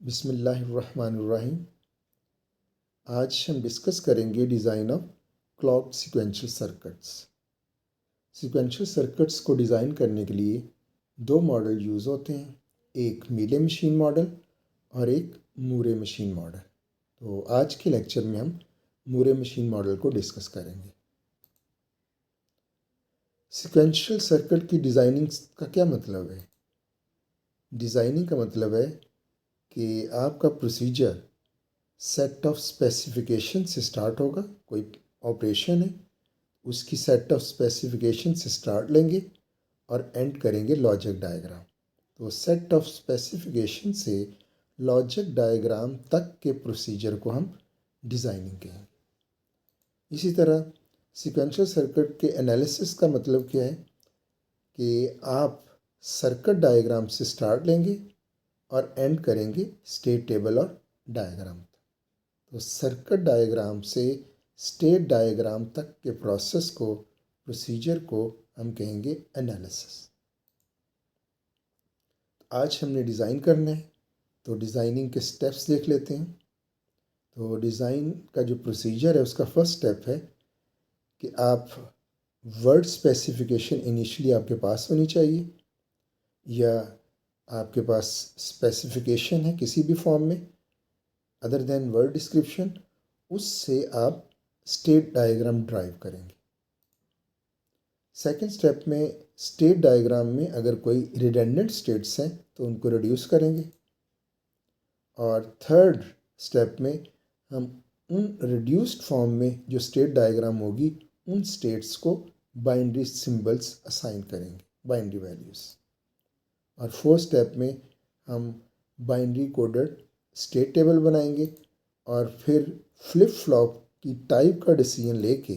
बिस्मिल्लाहिर्रहमानिर्रहीम। आज हम डिस्कस करेंगे design of clogged sequential circuits. Sequential circuits को डिज़ाइन करने के लिए दो मॉडल यूज़ होते हैं, एक मीले मशीन मॉडल और एक मूरे मशीन मॉडल। तो आज के लेक्चर में हम मूरे मशीन मॉडल को डिस्कस करेंगे। सीक्वेंशियल सर्किट की डिज़ाइनिंग का क्या मतलब है? डिज़ाइनिंग का मतलब है कि आपका प्रोसीजर सेट ऑफ स्पेसिफिकेशन से स्टार्ट होगा। कोई ऑपरेशन है, उसकी सेट ऑफ स्पेसिफिकेशन से स्टार्ट लेंगे और एंड करेंगे लॉजिक डायग्राम। तो सेट ऑफ स्पेसिफिकेशन से लॉजिक डायग्राम तक के प्रोसीजर को हम डिज़ाइनिंग कहेंगे। इसी तरह सीक्वेंशियल सर्किट के एनालिसिस का मतलब क्या है कि आप सर्किट डायग्राम से स्टार्ट लेंगे और एंड करेंगे स्टेट टेबल और डायग्राम। तो सर्किट डायग्राम से स्टेट डायग्राम तक के प्रोसेस को, प्रोसीजर को हम कहेंगे एनालिसिस। आज हमने डिज़ाइन करना है, तो डिज़ाइनिंग के स्टेप्स देख लेते हैं। तो डिज़ाइन का जो प्रोसीजर है उसका फर्स्ट स्टेप है कि आप वर्ड स्पेसिफिकेशन इनिशियली आपके पास होनी चाहिए, या आपके पास स्पेसिफिकेशन है किसी भी फॉर्म में अदर देन वर्ड डिस्क्रिप्शन, उससे आप स्टेट डायग्राम ड्राइव करेंगे। सेकेंड स्टेप में स्टेट डायग्राम में अगर कोई रिडेंडेंट स्टेट्स हैं तो उनको रिड्यूस करेंगे, और थर्ड स्टेप में हम उन रिड्यूस्ड फॉर्म में जो स्टेट डायग्राम होगी उन स्टेट्स को बाइनरी सिंबल्स असाइन करेंगे, बाइनरी वैल्यूज़। और फोर्थ स्टेप में हम बाइनरी कोडेड स्टेट टेबल बनाएंगे और फिर फ्लिप फ्लॉप की टाइप का डिसीजन लेके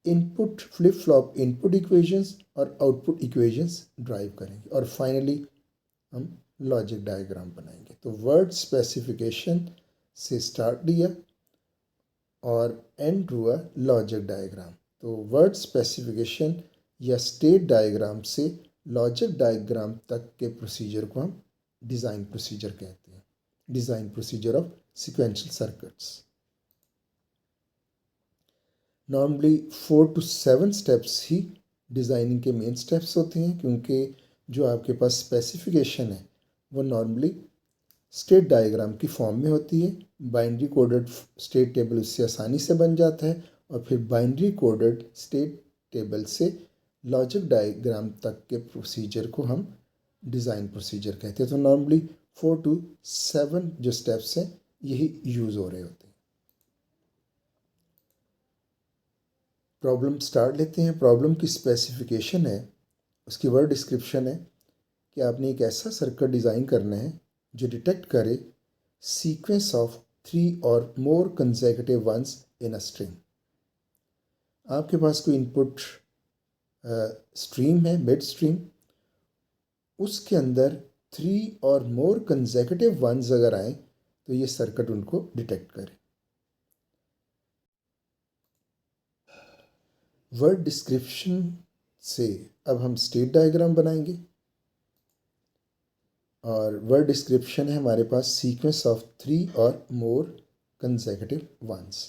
input flip flop input equations और आउटपुट इक्वेशंस ड्राइव करेंगे, और फाइनली हम लॉजिक डायग्राम बनाएंगे। तो वर्ड स्पेसिफिकेशन से स्टार्ट लिया और एंड हुआ लॉजिक डायग्राम। तो वर्ड स्पेसिफिकेशन या स्टेट डायग्राम से लॉजिक डायग्राम तक के प्रोसीजर को हम डिज़ाइन प्रोसीजर कहते हैं, design procedure of sequential circuits. Normally 4 to 7 steps he designing के मेन स्टेप्स होते हैं, क्योंकि जो आपके पास स्पेसिफिकेशन है वो नॉर्मली स्टेट डायग्राम की फॉर्म में होती है। बाइनरी कोडेड स्टेट टेबल उससे आसानी से बन जाता है, और फिर बाइनरी कोडेड स्टेट टेबल से लॉजिक डायग्राम तक के प्रोसीजर को हम डिज़ाइन प्रोसीजर कहते हैं। तो नॉर्मली 4 to 7 जो स्टेप्स हैं यही यूज़ हो रहे होते हैं। प्रॉब्लम स्टार्ट लेते हैं। प्रॉब्लम की स्पेसिफिकेशन है, उसकी वर्ड डिस्क्रिप्शन है कि आपने एक ऐसा सर्किट डिज़ाइन करना है जो डिटेक्ट करे सीक्वेंस ऑफ 3 और more consecutive ones in a string. आपके पास कोई इनपुट स्ट्रीम है, मिड स्ट्रीम, उसके अंदर 3 और मोर कंसेक्यूटिव वंस अगर आए तो ये सर्किट उनको डिटेक्ट करे। वर्ड डिस्क्रिप्शन से अब हम स्टेट डायग्राम बनाएंगे, और वर्ड डिस्क्रिप्शन है हमारे पास सीक्वेंस ऑफ 3 और more consecutive once.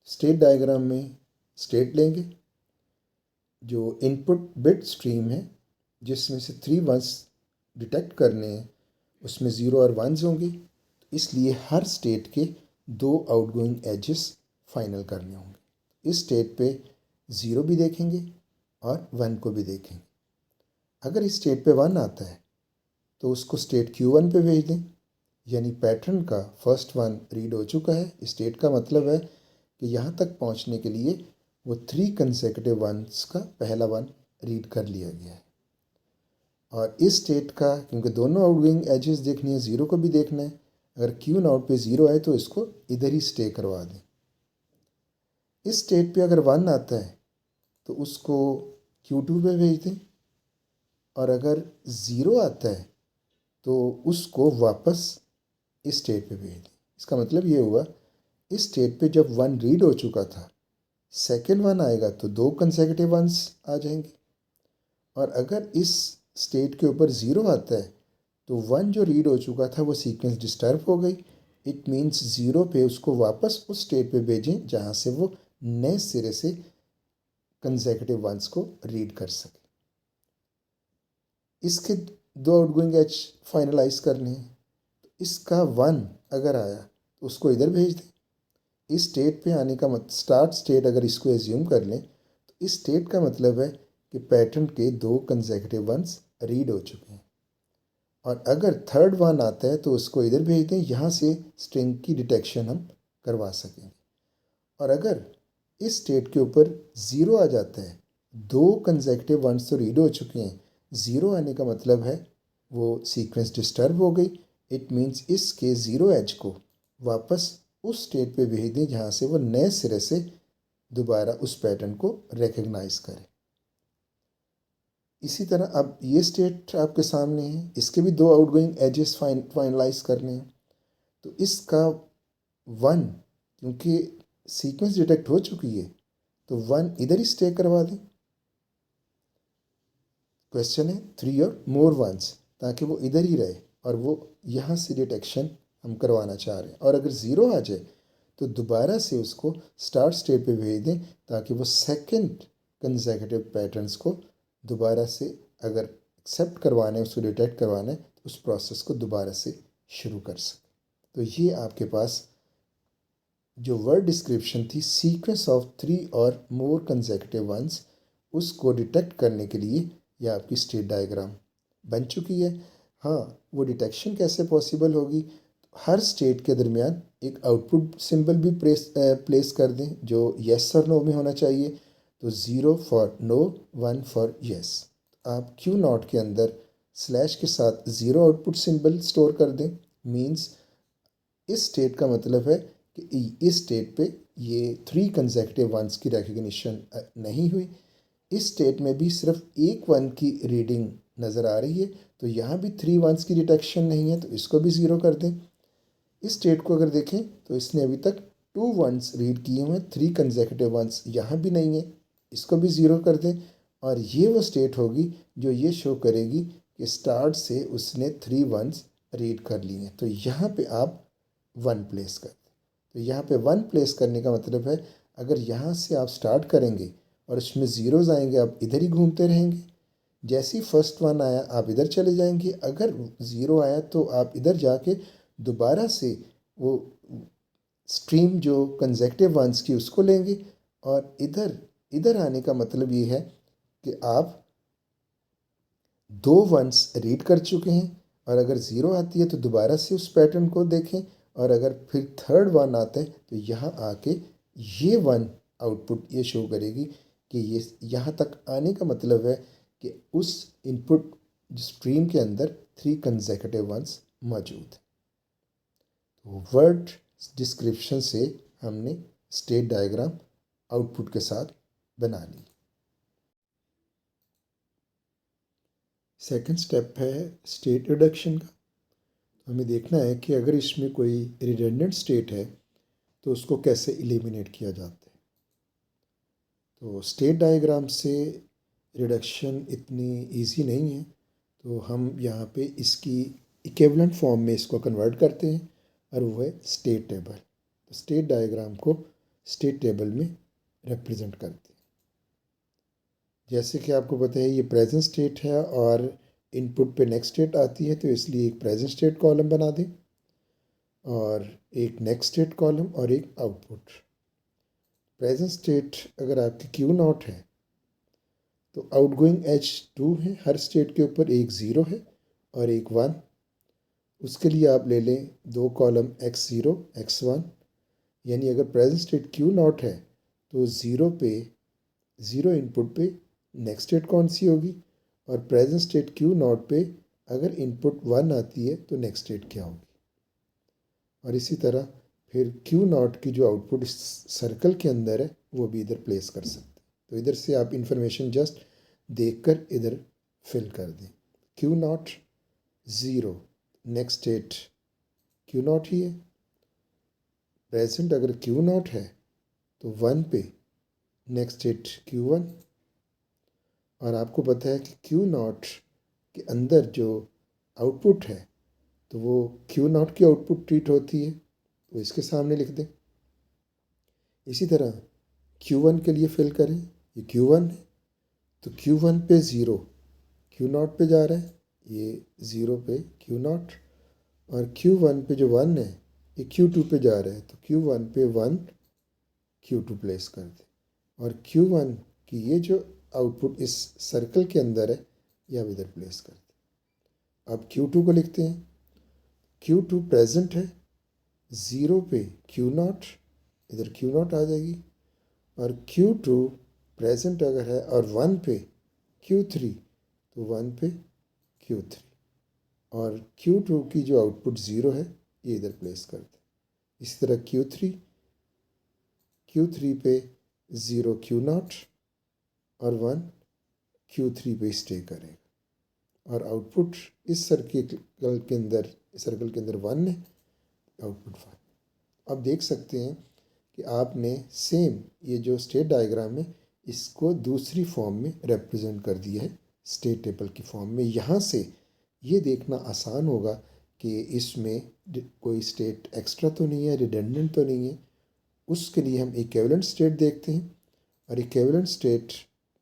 State diagram में स्टेट लेंगे, जो इनपुट बिट स्ट्रीम है जिसमें से 3 वंस डिटेक्ट करने हैं उसमें 0 और 1 होंगे, इसलिए हर स्टेट के 2 आउटगोइंग एजेस फाइनल करने होंगे। इस स्टेट पे 0 भी देखेंगे और 1 को भी देखेंगे। अगर इस स्टेट पे 1 आता है तो उसको स्टेट Q1 पे भेज दें, यानी पैटर्न का फर्स्ट 1 रीड हो चुका है। स्टेट का मतलब है कि यहाँ तक पहुँचने के लिए वो 3 कंसेक्यूटिव वंस का पहला 1 रीड कर लिया गया है। और इस स्टेट का, क्योंकि दोनों आउटगोइंग एजेस देखनी है, 0 को भी देखना है, अगर Q नॉट पे 0 है तो इसको इधर ही स्टे करवा दें। इस स्टेट पे अगर 1 आता है तो उसको Q2 पे भेज दें, और अगर 0 आता है तो उसको वापस इस स्टेट पे भेज दें। इसका मतलब ये हुआ, इस स्टेट पे जब 1 रीड हो चुका था, सेकेंड 1 आएगा तो 2 कंसेक्यूटिव वंस आ जाएंगे, और अगर इस स्टेट के ऊपर 0 आता है तो 1 जो रीड हो चुका था वो सीक्वेंस डिस्टर्ब हो गई। इट मीन्स 0 पे उसको वापस उस स्टेट पे भेजें जहाँ से वो नए सिरे से कंसेक्यूटिव वंस को रीड कर सके। इसके दो आउटगोइंग एज फाइनलाइज करने हैं। तो इसका 1 अगर आया तो उसको इधर भेज दें। इस स्टेट पे आने का स्टार्ट स्टेट अगर इसको एज्यूम कर लें तो इस स्टेट का मतलब है कि पैटर्न के 2 कंसेक्यूटिव वंस रीड हो चुके हैं। और अगर थर्ड वन आता है तो उसको इधर भेज दें, यहाँ से स्ट्रिंग की डिटेक्शन हम करवा सकेंगे। और अगर इस स्टेट के ऊपर 0 आ जाता है, 2 कंसेक्यूटिव वंस तो रीड हो चुके हैं, 0 आने का मतलब है वो सीक्वेंस डिस्टर्ब हो गई। इट मीन्स इसके 0 एज को वापस उस स्टेट पे भेज दें जहाँ से वो नए सिरे से दोबारा उस पैटर्न को रिकग्नाइज करे। इसी तरह अब ये स्टेट आपके सामने है, इसके भी 2 आउटगोइंग एजेस फाइनलाइज करने हैं। तो इसका 1 क्योंकि सीक्वेंस डिटेक्ट हो चुकी है तो 1 इधर ही स्टे करवा दें। क्वेश्चन है 3 और मोर वंस, ताकि वो इधर ही रहे और वो यहाँ से डिटेक्शन हम करवाना चाह रहे हैं। और अगर 0 आ जाए तो दोबारा से उसको स्टार्ट स्टेट पे भेज दें ताकि वो सेकंड कंसेक्यूटिव पैटर्न्स को दोबारा से अगर एक्सेप्ट करवाना है, उसको डिटेक्ट करवाना है तो उस प्रोसेस को दोबारा से शुरू कर सके। तो ये आपके पास जो वर्ड डिस्क्रिप्शन थी सीक्वेंस ऑफ 3 और मोर कंसेक्यूटिव वंस, उसको डिटेक्ट करने के लिए यह आपकी स्टेट डायग्राम बन चुकी है। हाँ, वो डिटेक्शन कैसे पॉसिबल होगी? हर स्टेट के दरमियान एक आउटपुट सिंबल भी प्लेस कर दें जो येस और नो में होना चाहिए। तो 0 फॉर नो, 1 फॉर येस। आप क्यू नॉट के अंदर स्लैश के साथ 0 आउटपुट सिंबल स्टोर कर दें। मीन्स इस स्टेट का मतलब है कि इस स्टेट पे ये 3 कंसेक्यूटिव वंस की रिकग्निशन नहीं हुई। इस स्टेट में भी सिर्फ एक 1 की रीडिंग नज़र आ रही है, तो यहाँ भी 3 वंस की डिटेक्शन नहीं है, तो इसको भी 0 कर दें। इस स्टेट को अगर देखें तो इसने अभी तक 2 वंस रीड किए हुए हैं, 3 कंसेक्यूटिव वंस यहाँ भी नहीं है, इसको भी 0 कर दें। और ये वो स्टेट होगी जो ये शो करेगी कि स्टार्ट से उसने 3 वंस रीड कर लिए हैं। तो यहाँ पे आप 1 प्लेस कर दें। तो यहाँ पे 1 प्लेस करने का मतलब है अगर यहाँ से आप स्टार्ट करेंगे और उसमें ज़ीरोज़ आएंगे, आप इधर ही घूमते रहेंगे। जैसे ही फर्स्ट 1 आया आप इधर चले जाएंगे, अगर 0 आया तो आप इधर जाके दोबारा से वो स्ट्रीम जो कंसेक्यूटिव वंस की उसको लेंगे। और इधर इधर आने का मतलब ये है कि आप 2 वंस रीड कर चुके हैं। और अगर 0 आती है तो दोबारा से उस पैटर्न को देखें। और अगर फिर थर्ड 1 आता है तो यहाँ आके ये 1 आउटपुट ये शो करेगी कि ये यहाँ तक आने का मतलब है कि उस इनपुट स्ट्रीम के अंदर 3 कंसेक्यूटिव वंस मौजूद है। तो वर्ड डिस्क्रिप्शन से हमने स्टेट डायग्राम आउटपुट के साथ बना ली। सेकंड स्टेप है स्टेट रिडक्शन का। हमें देखना है कि अगर इसमें कोई रिडंडेंट स्टेट है तो उसको कैसे एलिमिनेट किया जाता है। तो स्टेट डायग्राम से रिडक्शन इतनी इजी नहीं है, तो हम यहाँ पे इसकी इक्विवेलेंट फॉर्म में इसको कन्वर्ट करते हैं और वो है स्टेट टेबल। तो स्टेट डायग्राम को स्टेट टेबल में रिप्रेजेंट करते हैं। जैसे कि आपको पता है ये प्रेजेंट स्टेट है और इनपुट पे नेक्स्ट स्टेट आती है, तो इसलिए एक प्रेजेंट स्टेट कॉलम बना दें और एक नेक्स्ट स्टेट कॉलम और एक आउटपुट। प्रेजेंट स्टेट अगर आपकी क्यू नॉट है तो आउटगोइंग एज 2 है, हर स्टेट के ऊपर एक 0 है और एक 1। उसके लिए आप ले लें 2 कॉलम x0 x1। यानी अगर प्रेजेंट स्टेट क्यू नॉट है तो 0 इनपुट पे नेक्स्ट स्टेट कौन सी होगी, और प्रेजेंट स्टेट क्यू नॉट पे अगर इनपुट 1 आती है तो नेक्स्ट स्टेट क्या होगी। और इसी तरह फिर क्यू नॉट की जो आउटपुट इस सर्कल के अंदर है वो भी इधर प्लेस कर सकते हैं। तो इधर से आप इंफॉर्मेशन जस्ट देखकर इधर फिल कर दें। Q not 0, next state Q not ही है। प्रेजेंट अगर क्यू नॉट है तो 1 पे नेक्स्ट स्टेट Q1। और आपको पता है कि क्यू नॉट के अंदर जो आउटपुट है तो वो क्यू नॉट की आउटपुट ट्रीट होती है, तो इसके सामने लिख दें। इसी तरह Q1 के लिए फिल करें, ये Q1 है तो Q1 पे 0 Q नॉट पे जा रहा है, ये 0 पे Q नॉट, और Q1 पे जो 1 है ये Q2 पे जा रहा है तो Q1 पे 1 Q2 प्लेस कर दें, और Q1 की ये जो आउटपुट इस सर्कल के अंदर है ये अब इधर प्लेस कर दें। अब Q2 को लिखते हैं, Q2 प्रेजेंट है 0 पे Q नॉट, इधर Q नॉट आ जाएगी, और Q2 प्रेजेंट अगर है और 1 पे Q3 तो 1 पे Q3, और Q2 की जो आउटपुट 0 है ये इधर प्लेस कर दें। इसी तरह Q3 पे 0 Q नॉट और 1 Q3 पे स्टे करेगा, और आउटपुट इस सर्कल के अंदर 1 है, आउटपुट 1। अब देख सकते हैं कि आपने सेम ये जो स्टेट डायग्राम है इसको दूसरी फॉर्म में रिप्रेजेंट कर दिया है, स्टेट टेबल की फॉर्म में। यहाँ से ये देखना आसान होगा कि इसमें कोई स्टेट एक्स्ट्रा तो नहीं है, रिडंडेंट तो नहीं है। उसके लिए हम इक्विवेलेंट स्टेट देखते हैं, और इक्विवेलेंट स्टेट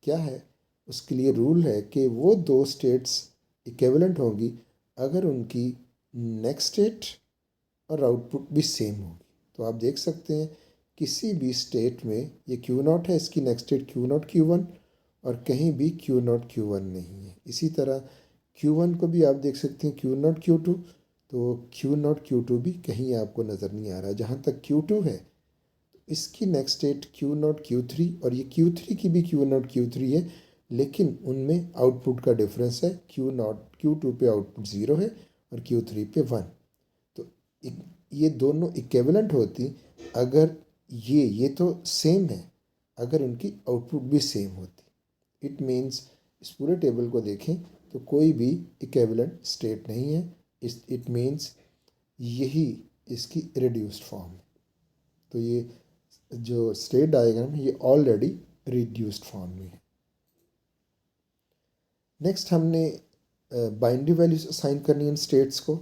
क्या है, उसके लिए रूल है कि वो दो स्टेट्स इक्विवेलेंट होंगी अगर उनकी नेक्स्ट स्टेट और आउटपुट भी सेम होगी। तो आप देख सकते हैं किसी भी स्टेट में ये Q नॉट है, इसकी next state Q not Q1, और कहीं भी Q नॉट Q1 नहीं है। इसी तरह Q1 को भी आप देख सकते हैं Q नॉट Q2, तो Q नॉट Q2 भी कहीं आपको नज़र नहीं आ रहा। जहाँ तक Q2 है तो इसकी next state Q not Q3, और ये Q3 की भी Q नॉट Q3 है, लेकिन उनमें आउटपुट का डिफरेंस है, Q2 पे आउटपुट 0 है और Q3 पे 1। तो ये दोनों इक्विवेलेंट होती अगर ये तो सेम है अगर इनकी आउटपुट भी सेम होती। इट मीन्स इस पूरे टेबल को देखें तो कोई भी इक्विवेलेंट स्टेट नहीं है। इट मीन्स यही इसकी रिड्यूस्ड फॉर्म है। तो ये जो स्टेट डायग्राम है ये ऑलरेडी रिड्यूस्ड फॉर्म में है। नेक्स्ट हमने बाइनरी वैल्यूज असाइन करनी है इन स्टेट्स को।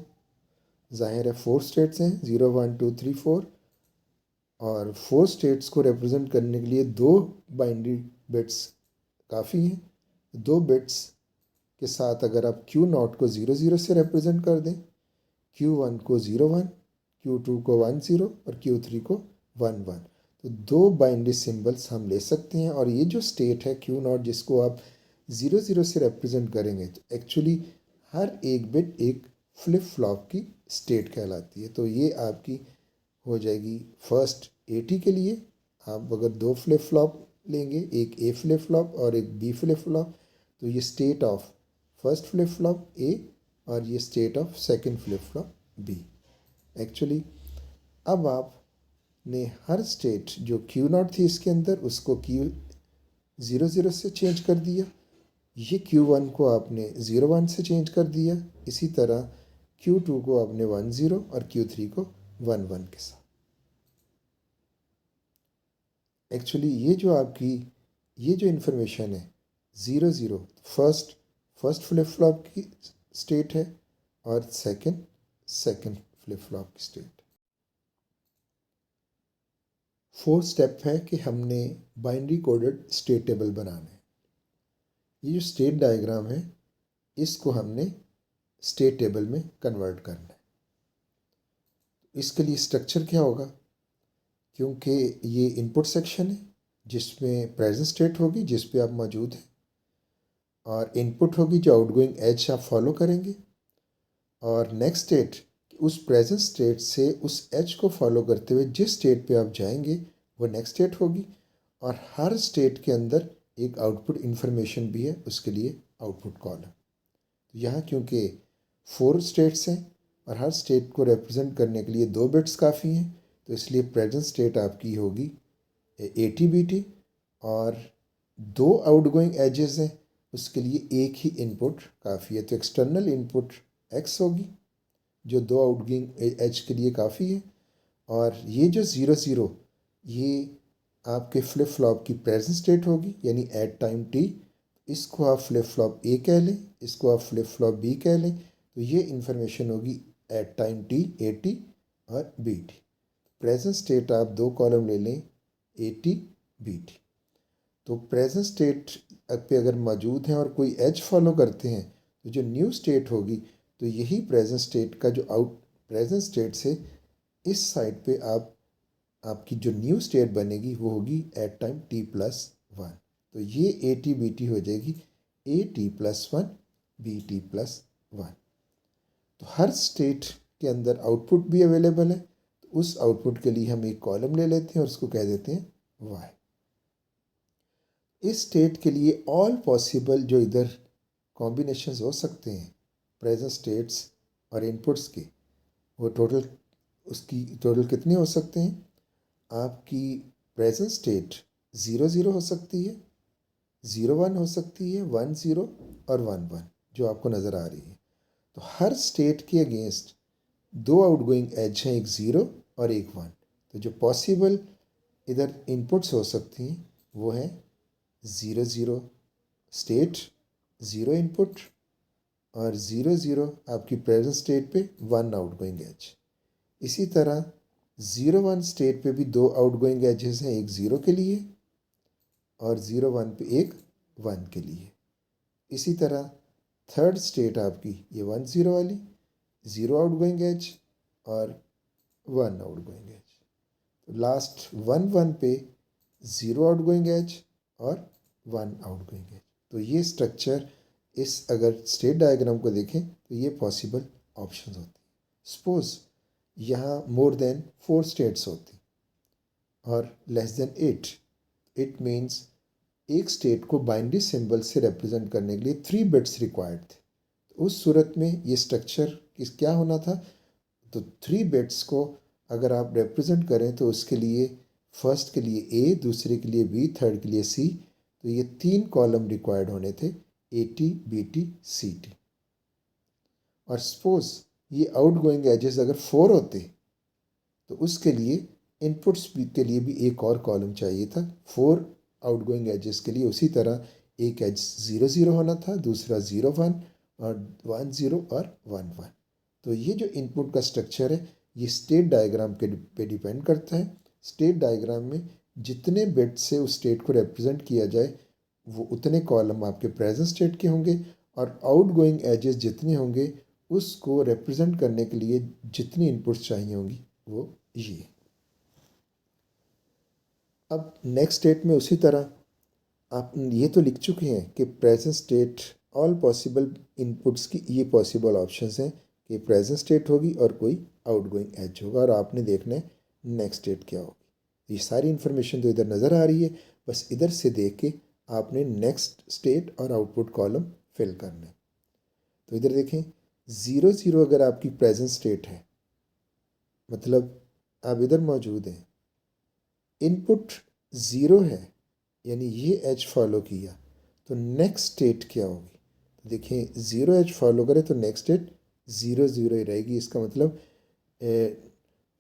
जाहिर है 4 स्टेट्स हैं, 0 1 2 3 4, और 4 स्टेट्स को रिप्रेजेंट करने के लिए 2 बाइनरी बिट्स काफ़ी हैं। 2 बिट्स के साथ अगर आप Q नॉट को 0 0 से रिप्रेजेंट कर दें, Q1 को 0 1, Q2 को 1 0 और Q3 को 1 1, तो 2 बाइनरी सिंबल्स हम ले सकते हैं। और ये जो स्टेट है Q नॉट जिसको आप 0 0 से रिप्रेजेंट करेंगे तो एक्चुअली हर एक बिट एक फ्लिप फ्लॉप की स्टेट कहलाती है। तो ये आपकी हो जाएगी फर्स्ट 80 के लिए। आप अगर 2 फ्लिप फ्लॉप लेंगे, एक A फ्लिप फ्लॉप और एक B फ्लिप फ्लॉप, तो ये state of first flip flop A और ये state of second flip flop B। Actually अब आपने हर स्टेट जो Q नॉट थी इसके अंदर उसको Q 0 0 से चेंज कर दिया, ये Q1 को आपने 0 1 से चेंज कर दिया, इसी तरह Q2 को आपने 1 0 और Q3 को 1 1 के साथ। एक्चुअली ये जो आपकी ये जो इन्फॉर्मेशन है 0 0 फर्स्ट फ्लिप फ्लॉप की स्टेट है और सेकंड फ्लिप फ्लॉप की स्टेट। 4th स्टेप है कि हमने बाइनरी कोडेड स्टेट टेबल बनाना है। ये जो स्टेट डायग्राम है इसको हमने स्टेट टेबल में कन्वर्ट करना है। इसके लिए स्ट्रक्चर क्या होगा, क्योंकि ये इनपुट सेक्शन है जिसमें प्रेजेंट स्टेट होगी जिस पे आप मौजूद हैं, और इनपुट होगी जो आउटगोइंग एज आप फॉलो करेंगे, और नेक्स्ट स्टेट उस प्रेजेंट स्टेट से उस एज को फॉलो करते हुए जिस स्टेट पे आप जाएंगे वो नेक्स्ट स्टेट होगी। और हर स्टेट के अंदर एक आउटपुट इन्फॉर्मेशन भी है, उसके लिए आउटपुट कॉलम। तो यहाँ क्योंकि 4 स्टेट्स हैं और हर स्टेट को रिप्रेजेंट करने के लिए 2 बिट्स काफ़ी हैं, तो इसलिए प्रेजेंट स्टेट आपकी होगी 80 BT, और 2 आउटगोइंग एजेस हैं उसके लिए एक ही इनपुट काफ़ी है। तो एक्सटर्नल इनपुट X होगी जो 2 आउटगोइंग एज के लिए काफ़ी है, और ये जो 0 0 ये आपके फ्लिप फ्लॉप की प्रेजेंट स्टेट होगी यानी एट टाइम T। इसको आप फ्लिप फ्लॉप A कह लें, इसको आप फ्लिप फ्लॉप B कह लें, तो ये इंफॉर्मेशन होगी at time T, A T और बी टी। प्रेजेंट स्टेट आप दो कॉलम ले लें, ए टी बी टी। तो प्रेजेंट स्टेट पे अगर मौजूद हैं और कोई एज फॉलो करते हैं तो जो न्यू स्टेट होगी, तो यही प्रेजेंट स्टेट का जो आउट प्रेजेंट स्टेट से इस साइड पे आपकी जो न्यू स्टेट बनेगी वो होगी at time T plus one. तो ये ए टी बी टी हो जाएगी A T plus one B T plus one. तो हर स्टेट के अंदर आउटपुट भी अवेलेबल है, तो उस आउटपुट के लिए हम एक कॉलम ले लेते हैं और उसको कह देते हैं वाई। इस स्टेट के लिए ऑल पॉसिबल जो इधर कॉम्बिनेशंस हो सकते हैं प्रेजेंट स्टेट्स और इनपुट्स के, वो टोटल उसकी टोटल कितने हो सकते हैं? आपकी प्रेजेंट स्टेट 0 0 हो सकती है, 0 1 हो सकती है, 1 0 और 1 1 जो आपको नज़र आ रही है। तो हर स्टेट के अगेंस्ट दो आउटगोइंग एज हैं, एक 0 और एक 1। तो जो पॉसिबल इधर इनपुट्स हो सकती हैं वो हैं 0 0 स्टेट, 0 इनपुट, और 0 0 आपकी प्रेजेंट स्टेट पे 1 आउटगोइंग एज। इसी तरह 0 1 स्टेट पे भी दो आउटगोइंग एजेस हैं, एक 0 के लिए और 0 1 पे एक 1 के लिए। इसी तरह थर्ड स्टेट आपकी ये 1 0 वाली, 0 आउटगोइंग एज और 1 आउटगोइंग एज। तो लास्ट 1 1 पे 0 आउटगोइंग एज और 1 आउटगोइंग एज। तो ये स्ट्रक्चर इस अगर स्टेट डायग्राम को देखें तो ये पॉसिबल ऑप्शंस होते हैं। सपोज यहाँ मोर देन 4 स्टेट्स होती और लेस देन 8, इट मीन्स एक स्टेट को बाइनरी सिंबल से रिप्रेजेंट करने के लिए 3 बिट्स रिक्वायर्ड थे। तो उस सूरत में ये स्ट्रक्चर क्या होना था? तो 3 बिट्स को अगर आप रिप्रेजेंट करें तो उसके लिए फर्स्ट के लिए ए, दूसरे के लिए बी, थर्ड के लिए सी। तो ये 3 कॉलम रिक्वायर्ड होने थे, A T B T C T. और सपोज ये आउटगोइंग एजेस अगर 4 होते तो उसके लिए इनपुट्स के लिए भी एक और कॉलम चाहिए था 4 आउटगोइंग एजेस के लिए। उसी तरह एक एज 0 0 होना था, दूसरा 0 1 और 1 0 और 1 1। तो ये जो इनपुट का स्ट्रक्चर है ये स्टेट डायग्राम के पे डिपेंड करता है। स्टेट डायग्राम में जितने बिट से उस स्टेट को रिप्रेजेंट किया जाए वो उतने कॉलम आपके प्रेजेंट स्टेट के होंगे, और आउटगोइंग एजेस जितने होंगे उसको रिप्रेजेंट करने के लिए जितनी इनपुट्स चाहिए होंगी वो ये। अब नेक्स्ट स्टेट में उसी तरह आप ये तो लिख चुके हैं कि present state all possible inputs की ये पॉसिबल ऑप्शंस हैं कि प्रेजेंट स्टेट होगी और कोई आउटगोइंग एज होगा, और आपने देखना है नेक्स्ट स्टेट क्या होगी। ये सारी इन्फॉर्मेशन तो इधर नज़र आ रही है, बस इधर से देख के आपने नेक्स्ट स्टेट और आउटपुट कॉलम फिल करना है। तो इधर देखें 0 0 अगर आपकी प्रेजेंट स्टेट है, मतलब आप इधर मौजूद हैं, इनपुट 0 है यानी ये एज फॉलो किया, तो नेक्स्ट स्टेट क्या होगी? तो देखें 0 एज फॉलो करे तो नेक्स्ट स्टेट 0 0 ही रहेगी। इसका मतलब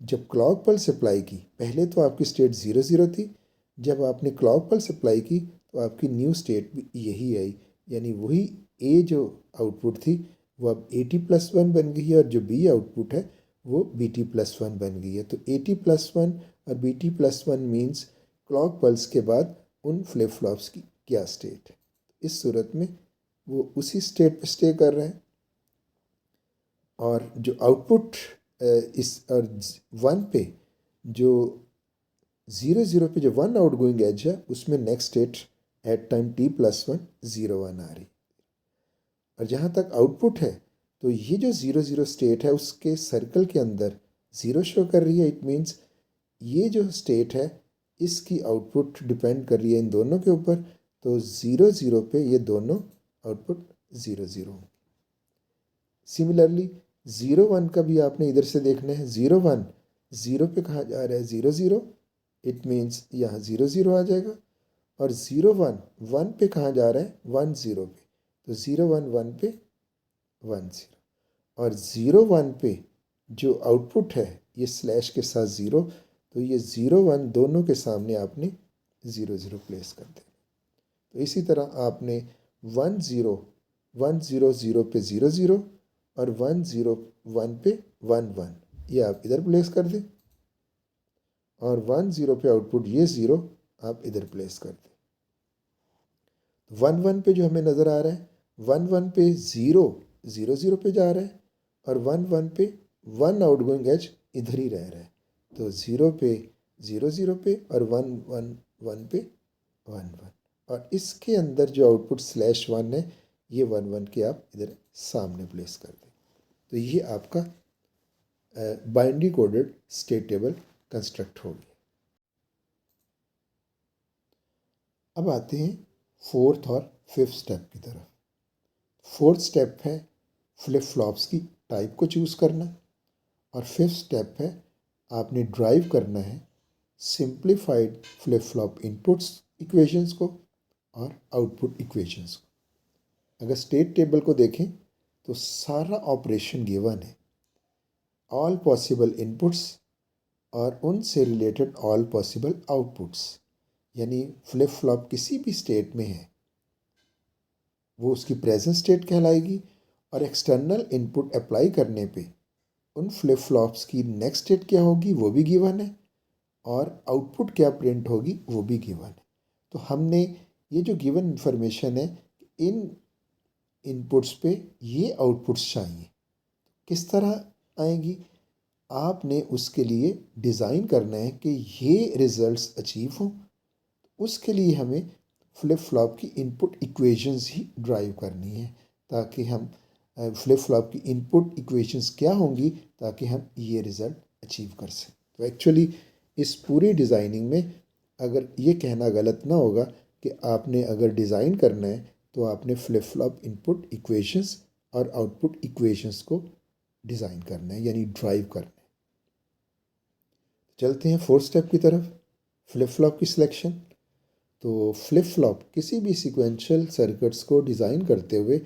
जब क्लॉक पल्स अप्लाई की पहले तो आपकी स्टेट 0 0 थी, जब आपने क्लॉक पल्स अप्लाई की तो आपकी न्यू स्टेट भी यही आई, यानी वही ए जो आउटपुट थी वो अब ए टी प्लस वन बन गई है, और जो बी आउटपुट है वो बी टी प्लस वन बन गई है। तो ए टी प्लस वन और B T plus one means clock pulse के बाद उन फ्लिप फ्लॉप्स की क्या स्टेट है। इस सूरत में वो उसी स्टेट पे स्टे कर रहे हैं, और जो आउटपुट इस और 1 पे जो 0 0 पे जो 1 आउटगोइंग एज है उसमें next state at time T plus one 0 1 आ रही। और जहाँ तक आउटपुट है तो ये जो 0 0 स्टेट है उसके सर्कल के अंदर 0 शो कर रही है। इट मीन्स ये जो स्टेट है इसकी आउटपुट डिपेंड कर रही है इन दोनों के ऊपर, तो 0 0 पे ये दोनों आउटपुट 0 0। सिमिलरली 0 1 का भी आपने इधर से देखना है। 0 1 0 पे कहाँ जा रहा है? 0 0, इट मीन्स यहाँ 0 0 आ जाएगा। और 0 1 1 पे कहाँ जा रहा है? 1 0 पे, तो 0 1 1 पे 1 0। और 0 1 पे जो आउटपुट है ये स्लैश के साथ 0, तो ये 0 1 दोनों के सामने आपने 0 0 प्लेस कर देना। तो इसी तरह आपने 1 0 1 0 0 पे 0 0 और 101 पे 11, ये आप इधर प्लेस कर दें, और 10 पे आउटपुट ये 0 आप इधर प्लेस कर दें। 11 पे जो हमें नज़र आ रहा है, 11 पे 0 0 0 पे जा रहा है, और 11 पे 1 आउटगोइंग एज इधर ही रह रहा है। तो 0 पे 0 0 पे, और 1 1 1 पे 1 1, और इसके अंदर जो आउटपुट /1 है, ये 1 1 के आप इधर सामने प्लेस कर दें। तो ये आपका binary coded state table construct हो गया। अब आते हैं फोर्थ और फिफ्थ स्टेप की तरफ। फोर्थ स्टेप है फ्लिप फ्लॉप्स की टाइप को चूज़ करना, और फिफ्थ स्टेप है आपने ड्राइव करना है simplified flip flop inputs equations को और आउटपुट इक्वेशंस को। अगर स्टेट टेबल को देखें तो सारा ऑपरेशन गिवन है, ऑल पॉसिबल इनपुट्स और उनसे रिलेटेड ऑल पॉसिबल आउटपुट्स, यानी फ्लिप फ्लॉप किसी भी स्टेट में है वो उसकी प्रेजेंट स्टेट कहलाएगी, और एक्सटर्नल इनपुट अप्लाई करने पे उन फ्लिप फ्लॉप्स की नेक्स्ट स्टेट क्या होगी वो भी गिवन है, और आउटपुट क्या प्रिंट होगी वो भी गिवन है। तो हमने ये जो गिवन इंफॉर्मेशन है, इन इनपुट्स पे ये आउटपुट्स चाहिए, किस तरह आएंगी, आपने उसके लिए डिज़ाइन करना है कि ये रिजल्ट्स अचीव हों। उसके लिए हमें फ्लिप फ्लॉप की इनपुट इक्वेशंस ही ड्राइव करनी है, ताकि हम फ्लिप फ्लॉप की इनपुट इक्वेशंस क्या होंगी ताकि हम ये रिज़ल्ट अचीव कर सकें। तो एक्चुअली इस पूरी डिज़ाइनिंग में अगर ये कहना गलत ना होगा कि आपने अगर डिज़ाइन करना है तो आपने फ्लिप फ्लॉप इनपुट इक्वेशंस और आउटपुट इक्वेशंस को डिज़ाइन करना है, यानी ड्राइव करना है। चलते हैं फोर्थ स्टेप की तरफ, फ्लिप फ्लॉप की सिलेक्शन। तो फ्लिप फ्लॉप किसी भी सीक्वेंशियल सर्किट्स को डिज़ाइन करते हुए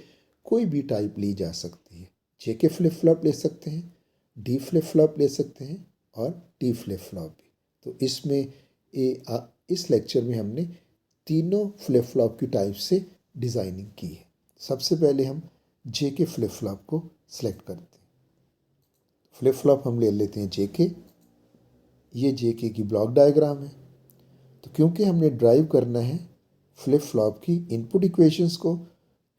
कोई भी टाइप ली जा सकती है। जेके फ्लिप फ्लॉप ले सकते हैं, डी फ्लिप फ्लॉप ले सकते हैं, और टी फ्लिप फ्लॉप भी। तो इसमें इस लेक्चर में हमने तीनों फ्लिप फ्लॉप की टाइप से डिज़ाइनिंग की है। सबसे पहले हम जेके फ्लिप फ्लॉप को सिलेक्ट करते हैं। फ्लिप फ्लॉप हम ले लेते हैं जेके। ये जेके की ब्लॉक डायग्राम है। तो क्योंकि हमने ड्राइव करना है फ्लिप फ्लॉप की इनपुट इक्वेशंस को,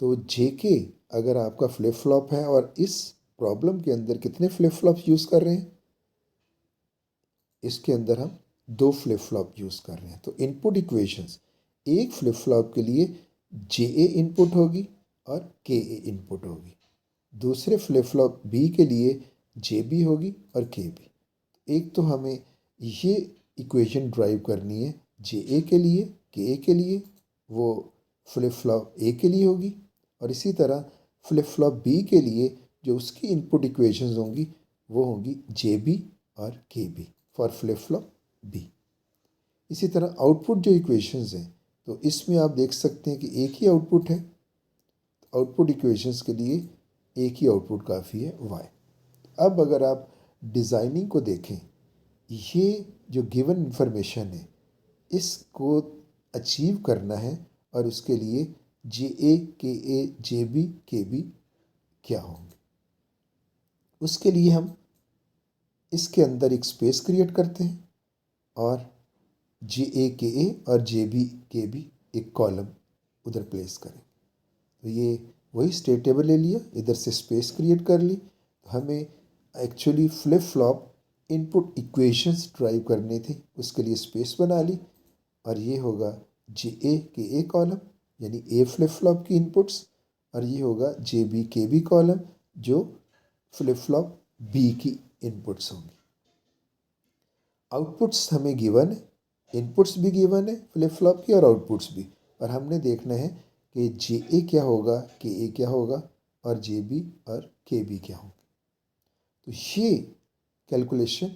तो जेके अगर आपका फ्लिप फ्लॉप है और इस प्रॉब्लम के अंदर कितने फ्लिप फ्लॉप यूज़ कर रहे हैं, इसके अंदर हम 2 फ्लिप फ्लॉप यूज़ कर रहे हैं। तो इनपुट इक्वेशंस, एक फ्लिप फ्लॉप के लिए जे ए इनपुट होगी और के ए इनपुट होगी, दूसरे फ्लिप फ्लॉप बी के लिए जे बी होगी और के बी। एक तो हमें ये इक्वेशन ड्राइव करनी है जे ए के लिए, के ए के लिए, वो फ्लिप फ्लॉप ए के लिए होगी, और इसी तरह फ्लिप फ्लॉप बी के लिए जो उसकी इनपुट इक्वेशंस होंगी वो होंगी जे बी और K B for flip flop B. इसी तरह आउटपुट जो इक्वेशंस हैं, तो इसमें आप देख सकते हैं कि एक ही आउटपुट है। आउटपुट इक्वेशंस के लिए एक ही आउटपुट काफ़ी है, वाई। अब अगर आप डिज़ाइनिंग को देखें, ये जो गिवन इंफॉर्मेशन है इसको अचीव करना है, और उसके लिए जे ए के ए जे बी के बी क्या होंगे, उसके लिए हम इसके अंदर एक स्पेस क्रिएट करते हैं, और जे ए के ए और जे बी के बी एक कॉलम उधर प्लेस करें। तो ये वही स्टेट टेबल ले लिया, इधर से स्पेस क्रिएट कर ली। तो हमें actually flip flop input equations drive करने थे, उसके लिए स्पेस बना ली, और ये होगा जे ए के ए कॉलम यानी ए फ्लिप फ्लॉप की इनपुट्स, और ये होगा जे बी के बी कॉलम जो फ्लिप फ्लॉप बी की इनपुट्स होंगी। आउटपुट्स हमें गिवन है, इनपुट्स भी गिवन है फ्लिप फ्लॉप की और आउटपुट्स भी, और हमने देखना है कि जे ए क्या होगा, के ए क्या होगा, और जे बी और के बी क्या होंगे। तो ये कैलकुलेशन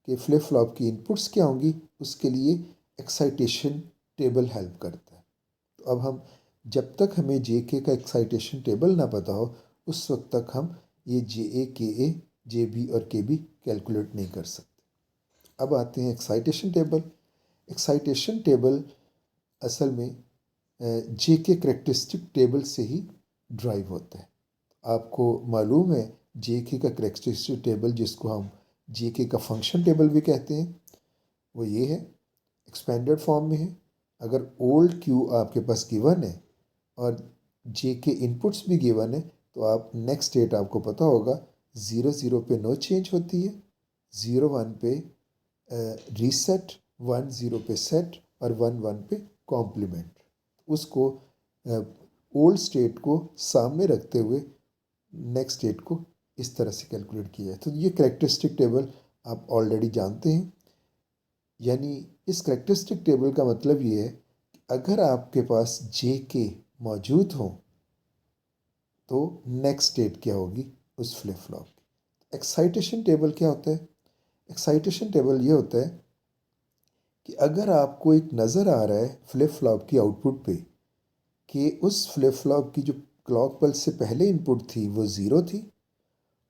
के फ्लिप फ्लॉप की इनपुट्स क्या होंगी, उसके लिए एक्साइटेशन टेबल हेल्प करता है। तो अब हम जब तक हमें जे के का एक्साइटेशन टेबल ना पता हो, उस वक्त तक हम ये जे ए के ए जे बी और के बी कैलकुलेट नहीं कर सकते। अब आते हैं एक्साइटेशन टेबल। एक्साइटेशन टेबल असल में जे के करेक्टरिस्टिक टेबल से ही ड्राइव होता है। आपको मालूम है जे के का करेक्टरिस्टिक टेबल, जिसको हम जे के का फंक्शन टेबल भी कहते हैं, वो ये है, एक्सपेंडेड फॉर्म में है। अगर ओल्ड क्यू आपके पास गिवन है और जे के इनपुट्स भी गिवन है, तो आप नेक्स्ट स्टेट आपको पता होगा, 0 0 पे नो चेंज होती है, 0 1 पे रीसेट, 1 0 पे सेट और 1 1 पे कॉम्प्लीमेंट। उसको ओल्ड स्टेट को सामने रखते हुए नेक्स्ट स्टेट को इस तरह से कैलकुलेट किया जाए। तो ये करेक्टरिस्टिक टेबल आप ऑलरेडी जानते हैं। यानी इस करेक्टरिस्टिक टेबल का मतलब ये है कि अगर आपके पास जे के मौजूद हो तो नेक्स्ट स्टेट क्या होगी उस फ्लिप फ्लॉप की। एक्साइटेशन टेबल क्या होता है? एक्साइटेशन टेबल ये होता है कि अगर आपको एक नज़र आ रहा है फ्लिप फ्लॉप की आउटपुट पे कि उस फ्लिप फ्लॉप की जो क्लॉक पल्स से पहले इनपुट थी वो ज़ीरो थी,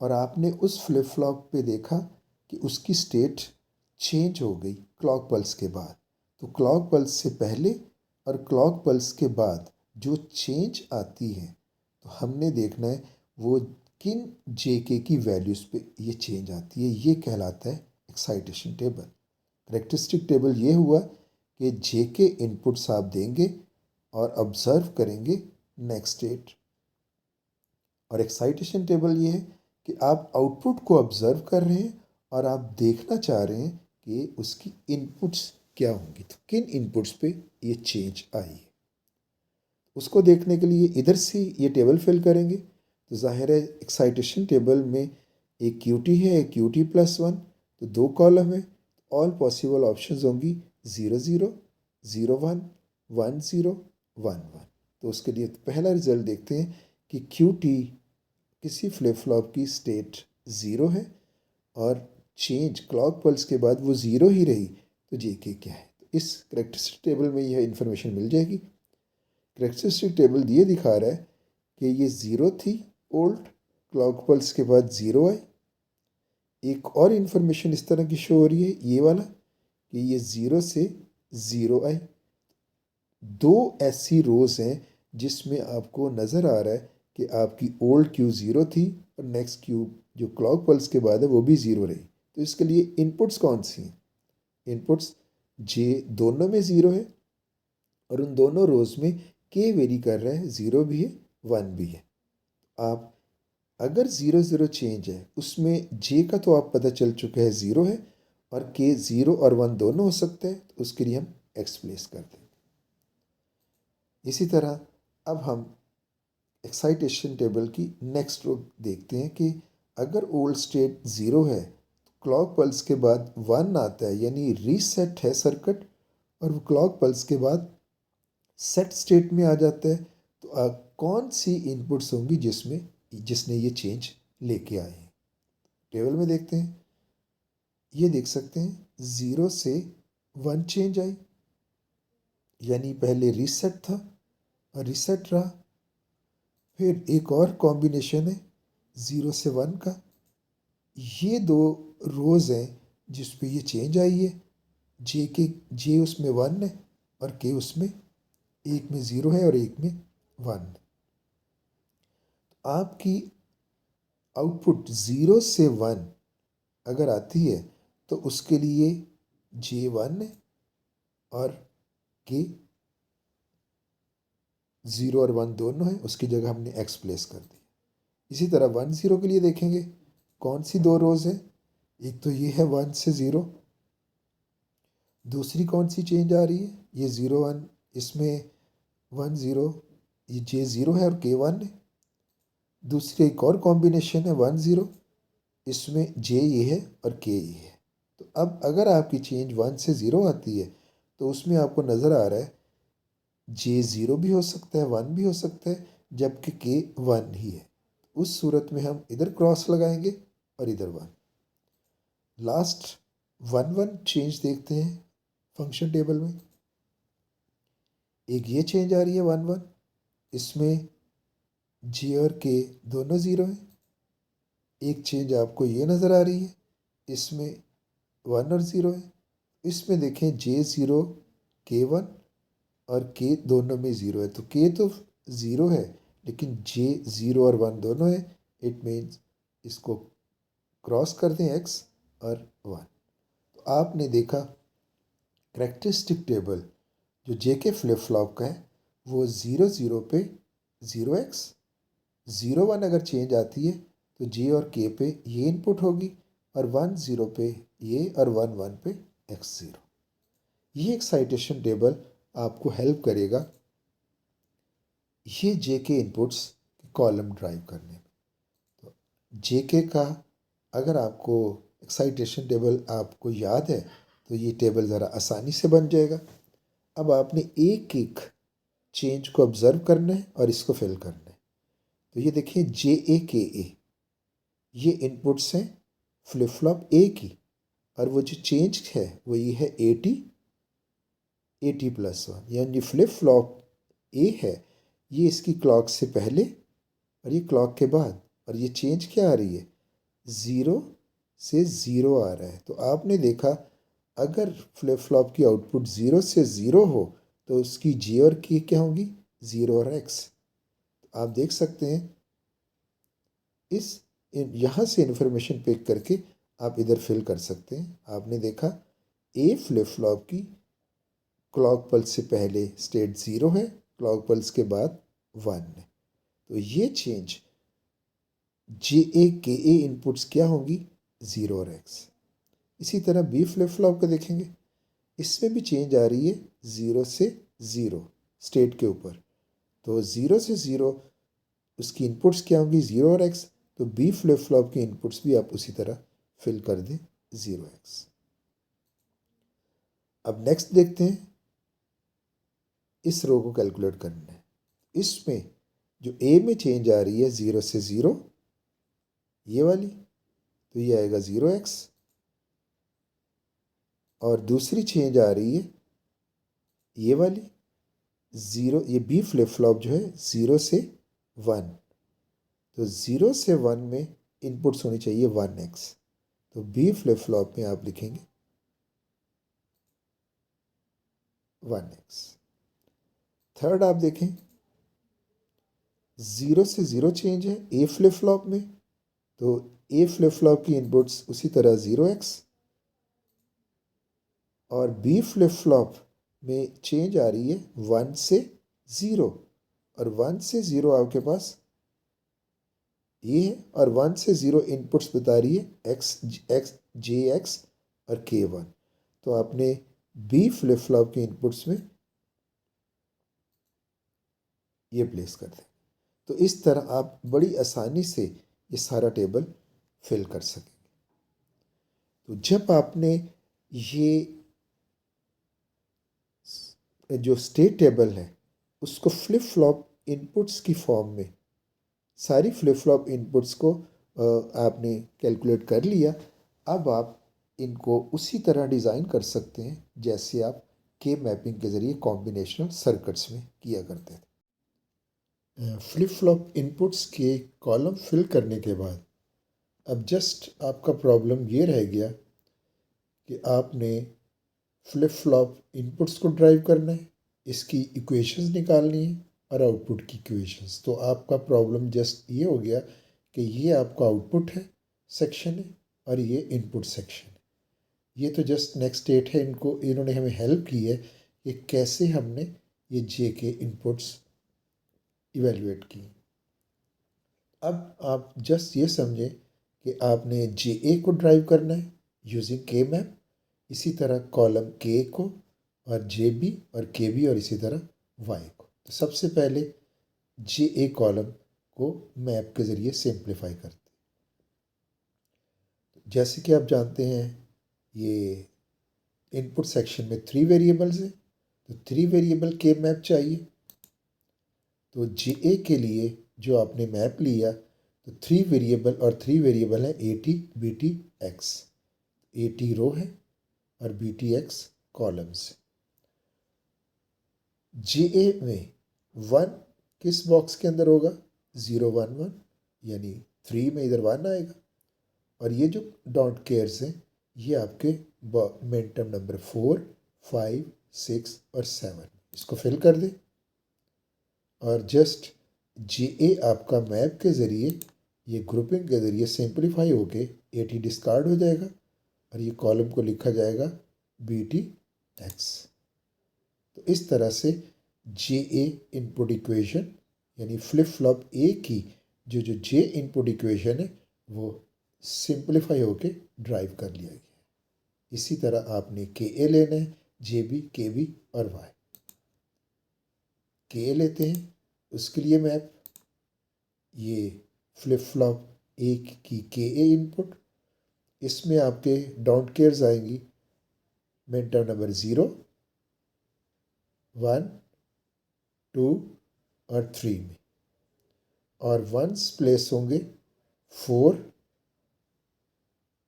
और आपने उस फ्लिप फ्लॉप पे देखा कि उसकी स्टेट चेंज हो गई क्लॉक पल्स के बाद, तो क्लॉक पल्स से पहले और क्लॉक पल्स के बाद जो चेंज आती है, तो हमने देखना है वो किन जेके की वैल्यूज़ पे ये चेंज आती है। ये कहलाता है एक्साइटेशन टेबल। करेक्टरिस्टिक टेबल ये हुआ कि जेके इनपुट्स आप देंगे और ऑब्जर्व करेंगे नेक्स्ट स्टेट, और एक्साइटेशन टेबल ये है कि आप आउटपुट को ऑब्जर्व कर रहे हैं और आप देखना चाह रहे हैं कि उसकी इनपुट्स क्या होंगी, तो किन इनपुट्स पे ये चेंज आई है। उसको देखने के लिए इधर से ये टेबल फिल करेंगे, तो जाहिर है एक्साइटेशन टेबल में एक क्यू टी है, एक क्यू टी प्लस वन, तो दो कॉलम है, ऑल पॉसिबल ऑप्शंस होंगी 0 0 0 1 1 0 1 1। तो उसके लिए पहला रिजल्ट देखते हैं कि क्यू टी किसी फ्लिप फ्लॉप की स्टेट ज़ीरो है और चेंज क्लॉक पल्स के बाद वो ज़ीरो ही रही, तो जे के क्या है। तो इस करेक्टरिस्टिक टेबल में यह इन्फॉर्मेशन मिल जाएगी। करेक्टरिस्टिक टेबल ये दिखा रहा है कि ये ज़ीरो थी ओल्ड, क्लॉक पल्स के बाद ज़ीरो आई। एक और इन्फॉर्मेशन इस तरह की शो हो रही है, ये वाला, कि ये ज़ीरो से ज़ीरो आई। दो ऐसी रोज़ हैं जिसमें आपको नज़र आ रहा है कि आपकी ओल्ड क्यू ज़ीरो थी और नेक्स्ट क्यू जो क्लॉक पल्स के बाद है वो भी ज़ीरो रही। तो इसके लिए इनपुट्स कौन सी हैं? इनपुट्स जे दोनों में ज़ीरो है और उन दोनों रोज़ में के वेरी कर रहा है, ज़ीरो भी है वन भी है। आप अगर ज़ीरो ज़ीरो चेंज है उसमें जे का तो आप पता चल चुका है ज़ीरो है, और के ज़ीरो और वन दोनों हो सकते हैं, तो उसके लिए हम एक्स प्लेस कर देंगे। इसी तरह अब हम एक्साइटेशन टेबल की नेक्स्ट रो देखते हैं कि अगर ओल्ड स्टेट ज़ीरो है तो क्लॉक पल्स के बाद वन आता है, यानी रीसेट है सर्किट, और वो क्लॉक पल्स के बाद सेट स्टेट में आ जाता है। तो कौन सी इनपुट्स होंगी जिसने ये चेंज लेके आए हैं? टेबल में देखते हैं, ये देख सकते हैं 0 से 1 चेंज आई, यानी पहले रीसेट था और रीसेट रहा। फिर एक और कॉम्बिनेशन है 0 से 1 का। ये दो रोज़ हैं जिस पे ये चेंज आई है। जे उसमें 1 है और के उसमें एक में 0 है और एक में 1। आपकी आउटपुट 0 से 1 अगर आती है तो उसके लिए जे 1 है और के 0 और 1 दोनों है, उसकी जगह हमने एक्स प्लेस कर दी। इसी तरह 1 0 के लिए देखेंगे कौन सी दो रोज़ है। एक तो ये है 1 से 0, दूसरी कौन सी चेंज आ रही है, ये 0 1, इसमें 1 0, ये जे 0 है और के 1 है। दूसरी एक और कॉम्बिनेशन है 1 0, इसमें जे ये है और के ये है। तो अब अगर आपकी चेंज 1 से 0 आती है तो उसमें आपको नज़र आ रहा है जे 0 भी हो सकता है, 1 भी हो सकता है, जबकि के 1 ही है। उस सूरत में हम इधर क्रॉस लगाएंगे और इधर 1। लास्ट 1 1 चेंज देखते हैं फंक्शन टेबल में। एक ये चेंज आ रही है 1 1, इसमें जे और के दोनों ज़ीरो हैं। एक चेंज आपको ये नज़र आ रही है, इसमें 1 और 0 है। इसमें देखें जे 0 के 1 और के दोनों में 0 है, तो के तो 0 है लेकिन जे 0 और 1 दोनों है। इट मीन्स इसको क्रॉस कर दें x और 1, तो आपने देखा करेक्टरिस्टिक टेबल जो जेके फ्लिप फ्लॉप का है वो 0 0 पे 0x, 0 1 अगर चेंज आती है तो जे और के पे ये इनपुट होगी, और 1 0 पे ये, और 1 1 पे x0। ये एक्साइटेशन टेबल आपको हेल्प करेगा ये जेके इनपुट्स कॉलम ड्राइव करने में। तो जेके का अगर आपको एक्साइटेशन टेबल आपको याद है तो ये टेबल ज़रा आसानी से बन जाएगा। अब आपने एक एक चेंज को ऑब्ज़र्व करना है और इसको फिल करना है। तो ये देखिए JAKA, ये इनपुट्स हैं फ्लिप फ्लॉप ए की, और वो जो चेंज है वो ये है AT+1, यानी फ्लिप फ्लॉप ए है ये इसकी क्लॉक से पहले और ये क्लॉक के बाद, और ये चेंज क्या आ रही है 0 से 0 आ रहा है। तो आपने देखा अगर फ्लिप फ्लॉप की आउटपुट 0 से 0 हो तो उसकी जे और के क्या होंगी 0 और x। तो आप देख सकते हैं यहाँ से इंफॉर्मेशन पिक करके आप इधर फिल कर सकते हैं। आपने देखा ए फ्लिप फ्लॉप की क्लॉक पल्स से पहले स्टेट 0 है, क्लॉक पल्स के बाद 1 है, तो ये चेंज JAKA इनपुट्स क्या होंगी 0 और x। इसी तरह बी फ्लिप फ्लॉप को देखेंगे, इसमें भी चेंज आ रही है 0 से 0 स्टेट के ऊपर, तो 0 से 0 उसकी इनपुट्स क्या होंगी 0 और x। तो बी फ्लिप फ्लॉप के इनपुट्स भी आप उसी तरह फिल कर दें 0x। अब नेक्स्ट देखते हैं, इस रो को कैलकुलेट करना है। इसमें जो ए में चेंज आ रही है 0 से 0 ये वाली, तो ये आएगा 0x, और दूसरी चेंज आ रही है ये वाली 0, ये बी फ्लिप फ्लॉप जो है 0 से 1, तो 0 से 1 में इनपुट्स होनी चाहिए 1x, तो बी फ्लिप फ्लॉप में आप लिखेंगे 1x। थर्ड आप देखें 0 से 0 चेंज है ए फ्लिप फ्लॉप में, तो ए फ्लिप फ्लॉप की इनपुट्स उसी तरह 0x, और बी फ्लिप फ्लॉप में चेंज आ रही है 1 से 0, और 1 से 0 आपके पास ये है, और 1 से 0 इनपुट्स बता रही है x JX और K1। तो आपने बी फ्लिप फ्लॉप के इनपुट्स में ये प्लेस कर दें। तो इस तरह आप बड़ी आसानी से ये सारा टेबल फिल कर सकेंगे। तो जब आपने ये जो स्टेट टेबल है उसको फ्लिप फ्लॉप इनपुट्स की फॉर्म में सारी फ्लिप फ्लॉप इनपुट्स को आपने कैलकुलेट कर लिया, अब आप इनको उसी तरह डिज़ाइन कर सकते हैं जैसे आप के मैपिंग के ज़रिए कॉम्बिनेशनल सर्किट्स में किया करते थे। फ्लिप फ्लॉप इनपुट्स के कॉलम फिल करने के बाद अब जस्ट आपका प्रॉब्लम ये रह गया कि आपने फ्लिप फ्लॉप इनपुट्स को ड्राइव करना है, इसकी इक्वेशंस निकालनी है और आउटपुट की इक्वेशंस। तो आपका प्रॉब्लम जस्ट ये हो गया कि ये आपका आउटपुट है सेक्शन है और ये इनपुट सेक्शन है। ये तो जस्ट नेक्स्ट स्टेट है, इन्होंने हमें हेल्प की है कि कैसे हमने ये जे के इनपुट्स इवेलुएट की। अब आप जस्ट ये समझें कि आपने जे ए को ड्राइव करना है यूजिंग के मैप, इसी तरह कॉलम के को और जे बी और के बी और इसी तरह वाई को। तो सबसे पहले जे ए कॉलम को मैप के ज़रिए सिंप्लीफाई करते हैं। जैसे कि आप जानते हैं ये इनपुट सेक्शन में 3 वेरिएबल्स हैं, तो 3 वेरिएबल के मैप चाहिए। तो जे ए के लिए जो आपने मैप लिया तो 3 वेरिएबल, और 3 वेरिएबल है A T B T X. A T row है और B T X columns. J A में 1 किस बॉक्स के अंदर होगा 0 1 1, यानी 3 में इधर 1 आएगा, और ये जो डॉट केयर्स हैं ये आपके मिनटर्म नंबर 4 5 6 और 7, इसको फिल कर दें। और जस्ट जे ए आपका मैप के ज़रिए ये ग्रुपिंग के ज़रिए सिंप्लीफाई होके AT डिस्कार्ड हो जाएगा और ये कॉलम को लिखा जाएगा BTX। तो इस तरह से JA इनपुट इक्वेशन यानी फ्लिप फ्लॉप A की जो J इनपुट इक्वेशन है वो सिंप्लीफाई होके ड्राइव कर लिया गया। इसी तरह आपने KA लेना है, JB, KB और Y। KA लेते हैं, उसके लिए मैप ये फ्लिप फ्लॉप A की KA इनपुट, इसमें आपके डोंट केयर्स आएंगी मिनटर्म नंबर 0, 1, 2 और 3 में, और वंस प्लेस होंगे 4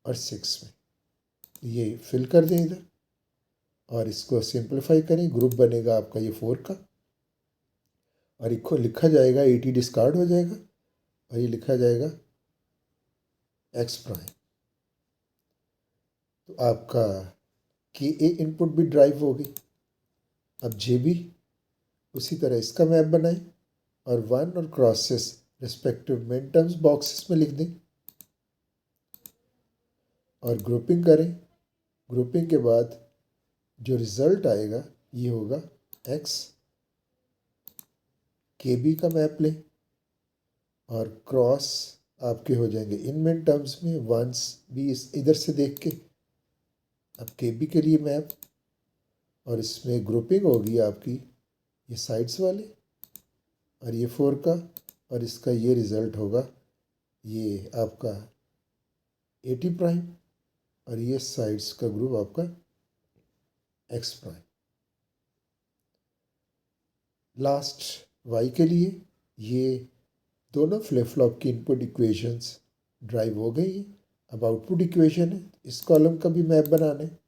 और 6 में। ये फिल कर दें इधर और इसको सिंप्लीफाई करें, ग्रुप बनेगा आपका ये 4 का और इसको लिखा जाएगा AT डिस्कार्ड हो जाएगा और ये लिखा जाएगा X प्राइम। तो आपका KA इनपुट भी ड्राइव हो गई। अब JB उसी तरह इसका मैप बनाएं और 1 और क्रॉसेस रिस्पेक्टिव मिन टर्म्स बॉक्सेस में लिख दें और ग्रुपिंग करें। ग्रुपिंग के बाद जो रिजल्ट आएगा ये होगा X। KB का मैप लें और क्रॉस आपके हो जाएंगे इन मिन टर्म्स में, वंस भी इस इधर से देख के। अब KB के लिए मैप और इसमें ग्रुपिंग होगी आपकी ये साइड्स वाले और ये 4 का, और इसका ये रिज़ल्ट होगा ये आपका AT प्राइम और ये साइड्स का ग्रुप आपका X प्राइम। लास्ट Y के लिए ये दोनों फ्लिप फ्लॉप की इनपुट इक्वेशंस ड्राइव हो गई है। अब आउटपुट इक्वेशन है, इस कॉलम का भी मैप बनाना है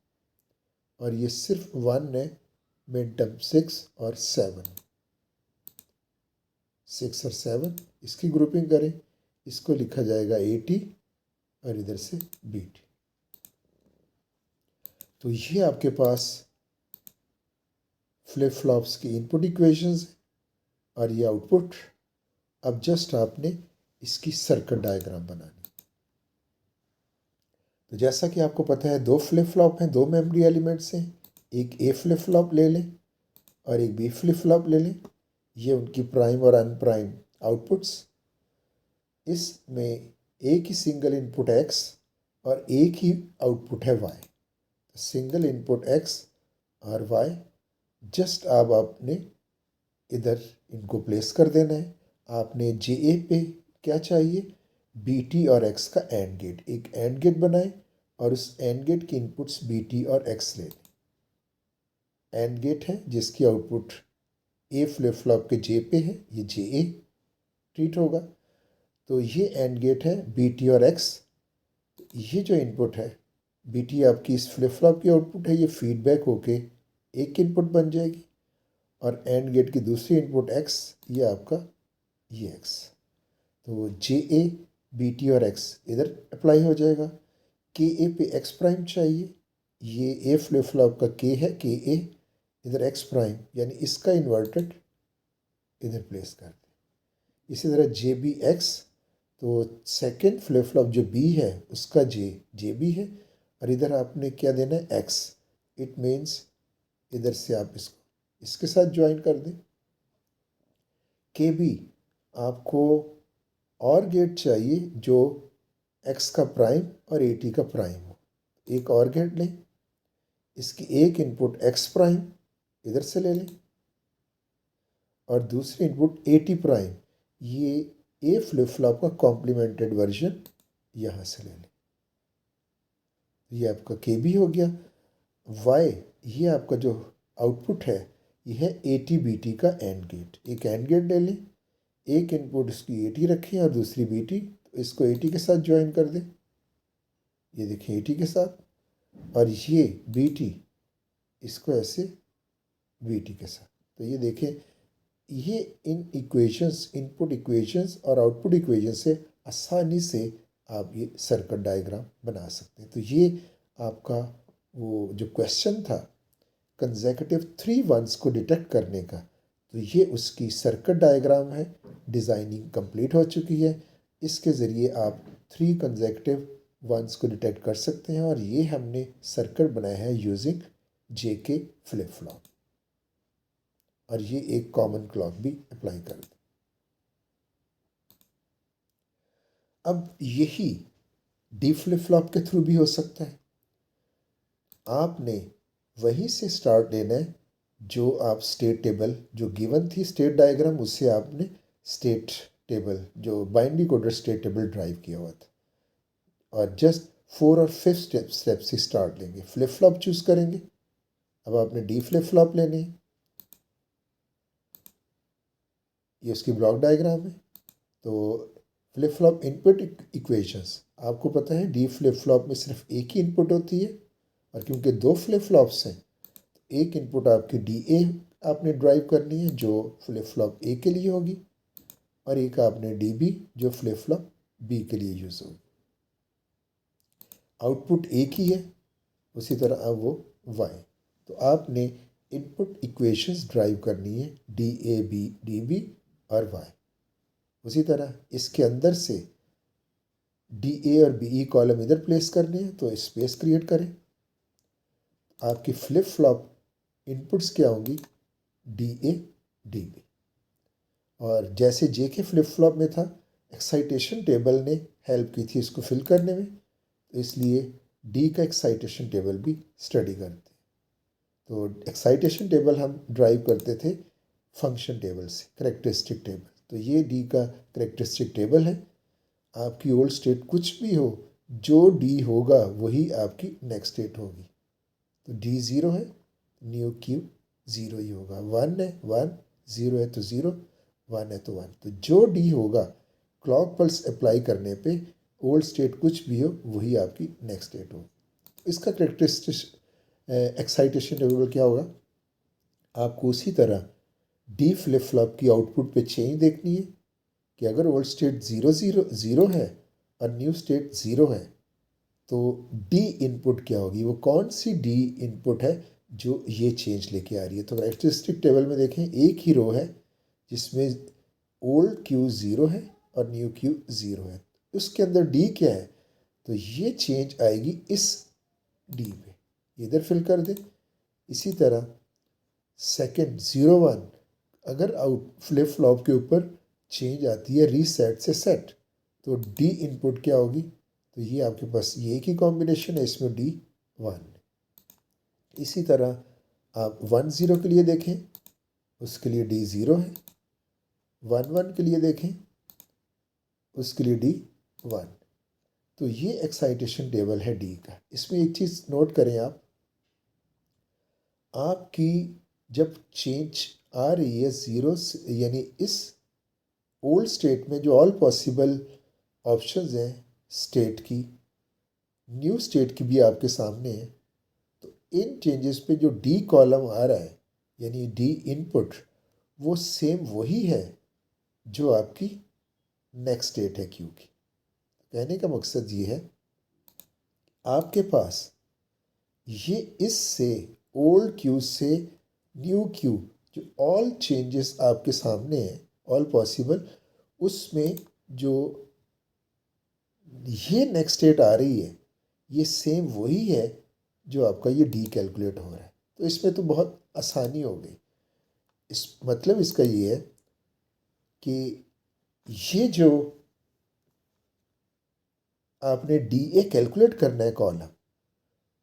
और ये सिर्फ 1 है मिन टर्म 6 और 7। 6 और 7 इसकी ग्रुपिंग करें, इसको लिखा जाएगा AT और इधर से BT। तो ये आपके पास फ्लिप फ्लॉप्स की इनपुट इक्वेशंस और ये आउटपुट। अब जस्ट आपने इसकी सर्किट डायग्राम बनानी। तो जैसा कि आपको पता है 2 फ्लिप फ्लॉप हैं, 2 मेमोरी एलिमेंट्स हैं, एक A फ्लिप फ्लॉप ले लें और एक B फ्लिप फ्लॉप ले लें। ये उनकी प्राइम और अनप्राइम आउटपुट्स। इसमें एक ही सिंगल इनपुट X और एक ही आउटपुट है Y। सिंगल इनपुट X और Y जस्ट आपने इधर इनको प्लेस कर देना है। आपने JA पे क्या चाहिए, BT और X का एंड गेट, एक एंड गेट बनाए और उस एंड गेट की इनपुट्स BT और X ले लें। एंड गेट है जिसकी आउटपुट A फ्लिप फ्लॉप के J पे है, ये JA ट्रीट होगा। तो ये एंड गेट है BT और X। ये जो इनपुट है BT आपकी इस फ्लिप फ्लॉप की आउटपुट है, ये फीडबैक होके एक इनपुट बन जाएगी और एंड गेट की दूसरी इनपुट X, ये आपका ये X। तो JA, BT और X इधर अप्लाई हो जाएगा। KA पे X प्राइम चाहिए, ये A फ्लिप फ्लॉप का K है, KA इधर X प्राइम यानी इसका इन्वर्टेड इधर प्लेस कर दें। इसी तरह JBX, तो सेकेंड फ्लिप फ्लॉप जो B है उसका JB है और इधर आपने क्या देना है X। इट मीन्स इधर से आप इसको इसके साथ ज्वाइन कर दें। KB आपको और गेट चाहिए जो X का प्राइम और AT का प्राइम हो। एक और गेट लें, इसकी एक इनपुट X प्राइम इधर से ले लें और दूसरी इनपुट AT प्राइम, ये A फ्लिप फ्लॉप का कॉम्प्लीमेंटेड वर्जन यहाँ से ले लें। ये आपका KB हो गया। Y ये आपका जो आउटपुट है ये है AT BT का एंड गेट। एक एंड गेट ले लें, एक इनपुट इसकी AT रखें और दूसरी BT, तो इसको AT के साथ ज्वाइन कर दें। ये देखिए AT के साथ और ये BT इसको ऐसे BT के साथ। तो ये देखें ये इन इक्वेशंस, इनपुट इक्वेशंस और आउटपुट इक्वेशन से आसानी से आप ये सर्किट डायग्राम बना सकते हैं। तो ये आपका वो जो क्वेश्चन था कंसेक्यूटिव 3 1s को डिटेक्ट करने का, तो ये उसकी सर्किट डायग्राम है। डिज़ाइनिंग कंप्लीट हो चुकी है। इसके ज़रिए आप 3 कंसेक्यूटिव वंस को डिटेक्ट कर सकते हैं और ये हमने सर्किट बनाया है यूजिंग JK फ्लिप फ्लॉप और ये एक कॉमन क्लॉक भी अप्लाई कर दें। अब यही डी फ्लिप फ्लॉप के थ्रू भी हो सकता है। आपने वहीं से स्टार्ट लेना है जो आप स्टेट टेबल जो गिवन थी स्टेट डायग्राम उससे आपने स्टेट टेबल जो binary coder state table drive किया हुआ था और जस्ट 4 और 5 स्टेप से स्टार्ट लेंगे। फ्लिप फ्लॉप चूज करेंगे। अब आपने डी फ्लिप फ्लॉप लेनी है। ये उसकी ब्लॉक डायग्राम है। तो फ्लिप फ्लॉप इनपुट इक्वेशंस आपको पता है डी फ्लिप फ्लॉप में सिर्फ एक ही इनपुट होती है और क्योंकि 2 फ्लिप फ्लॉप्स हैं तो एक इनपुट आपकी DA आपने ड्राइव करनी है जो फ्लिप फ्लॉप A के लिए होगी और एक आपने DB जो फ्लिप फ्लॉप B के लिए यूज होगी। आउटपुट एक ही है उसी तरह अब वो Y। तो आपने इनपुट इक्वेशंस ड्राइव करनी है DAB DB और Y। उसी तरह इसके अंदर से DA और BE कॉलम इधर प्लेस करने हैं तो स्पेस क्रिएट करें। आपकी फ्लिप फ्लॉप इनपुट्स क्या होंगी DA DB और जैसे JK फ्लिप फ्लॉप में था एक्साइटेशन टेबल ने हेल्प की थी इसको फिल करने में तो इसलिए D का एक्साइटेशन टेबल भी स्टडी करते हैं। तो एक्साइटेशन टेबल हम ड्राइव करते थे फंक्शन टेबल से करेक्टरिस्टिक टेबल। तो ये D का करेक्टरिस्टिक टेबल है। आपकी ओल्ड स्टेट कुछ भी हो जो D होगा वही आपकी नेक्स्ट स्टेट होगी। तो D 0 है न्यू Q 0 ही होगा। 1 है 1 0 है तो 0 1 है तो 1। तो जो D होगा क्लॉक पल्स अप्लाई करने पे ओल्ड स्टेट कुछ भी हो वही आपकी नेक्स्ट स्टेट होगी। इसका करेक्टरिस्टिक एक्साइटेशन टेबल क्या होगा आपको उसी तरह D फ्लिप फ्लॉप की आउटपुट पे चेंज देखनी है कि अगर ओल्ड स्टेट 0 0 0 है और न्यू स्टेट 0 है तो D इनपुट क्या होगी वो कौन सी D इनपुट है जो ये चेंज लेके आ रही है। तो करेक्टरिस्टिक टेबल में देखें एक ही रो है जिसमें ओल्ड Q 0 है और न्यू Q 0 है। उसके अंदर D क्या है तो ये चेंज आएगी इस D पे इधर फिल कर दे। इसी तरह सेकंड 0 1 अगर आउट फ्लिप फ्लॉप के ऊपर चेंज आती है रीसेट से सेट तो D इनपुट क्या होगी तो ये आपके पास ये एक ही कॉम्बिनेशन है इसमें D 1। इसी तरह आप 1 0 के लिए देखें उसके लिए D 0 है। 1 1 के लिए देखें उसके लिए D 1। तो ये एक्साइटेशन टेबल है D का। इसमें एक चीज़ नोट करें आपकी जब चेंज आ रही है 0 यानी इस ओल्ड स्टेट में जो ऑल पॉसिबल ऑप्शंस हैं स्टेट की न्यू स्टेट की भी आपके सामने है। तो इन चेंजेस पे जो D कॉलम आ रहा है यानी D इनपुट वो सेम वही है जो आपकी नेक्स्ट स्टेट है Q की। कहने का मकसद ये है आपके पास ये इससे ओल्ड Q से न्यू Q जो ऑल चेंजेस आपके सामने हैं ऑल पॉसिबल उसमें जो ये नेक्स्ट स्टेट आ रही है ये सेम वही है जो आपका ये D कैलकुलेट हो रहा है। तो इसमें तो बहुत आसानी हो गई। इस मतलब इसका ये है कि ये जो आपने DA कैलकुलेट करना है कॉलम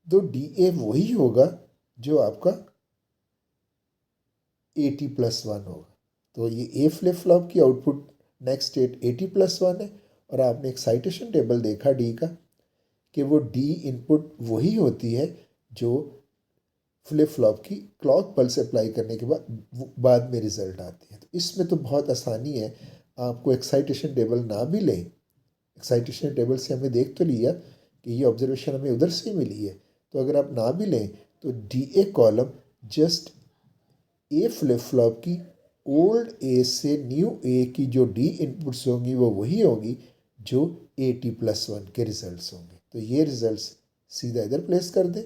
तो DA वही होगा जो आपका 80+1 होगा। तो ये A फ्लिप फ्लॉप की आउटपुट नेक्स्ट स्टेट 80+1 है और आपने एक्साइटेशन टेबल देखा D का कि वो D इनपुट वही होती है जो फ्लिप फ्लॉप की क्लॉक पल्स अप्लाई करने के बाद में रिजल्ट आती है। तो इसमें तो बहुत आसानी है। आपको एक्साइटेशन टेबल ना भी लें एक्साइटेशन टेबल से हमने देख तो लिया कि ये ऑब्जर्वेशन हमें उधर से मिली है। तो अगर आप ना भी लें तो DA column just A flip flop की ओल्ड A से न्यू A की जो D इनपुट्स होंगी वो वही होंगी जो 80+1 के रिजल्ट्स होंगे। तो ये रिजल्ट्स सीधा इधर प्लेस कर दें।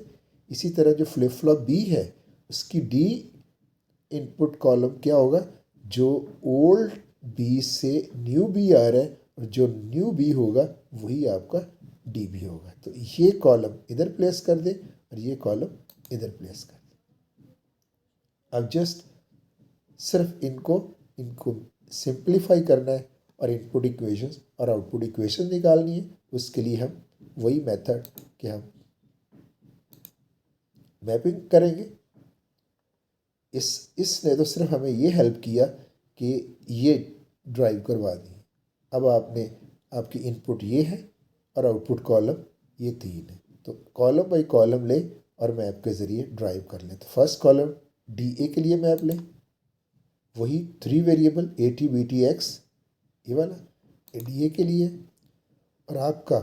इसी तरह जो फ्लिप फ्लॉप B है उसकी D इनपुट कॉलम क्या होगा जो ओल्ड B से न्यू B आ रहा है और जो न्यू बी होगा वही आपका डी बी होगा। तो ये कॉलम इधर प्लेस कर दे और ये कॉलम इधर प्लेस कर दे। अब जस्ट सिर्फ इनको इनको सिंप्लीफाई करना है और इनपुट इक्वेशंस और आउटपुट इक्वेशन निकालनी है। उसके लिए हम वही मेथड कि हम मैपिंग करेंगे। इसने तो सिर्फ हमें ये हेल्प किया कि ये ड्राइव करवा दी। अब आपकी इनपुट ये है और आउटपुट कॉलम ये 3 है। तो कॉलम बाई कॉलम लें और मैप के ज़रिए ड्राइव कर लें। तो फर्स्ट कॉलम डी ए के लिए मैप लें, वही 3 variable A T B T X, ये वाला डी ए के लिए। और आपका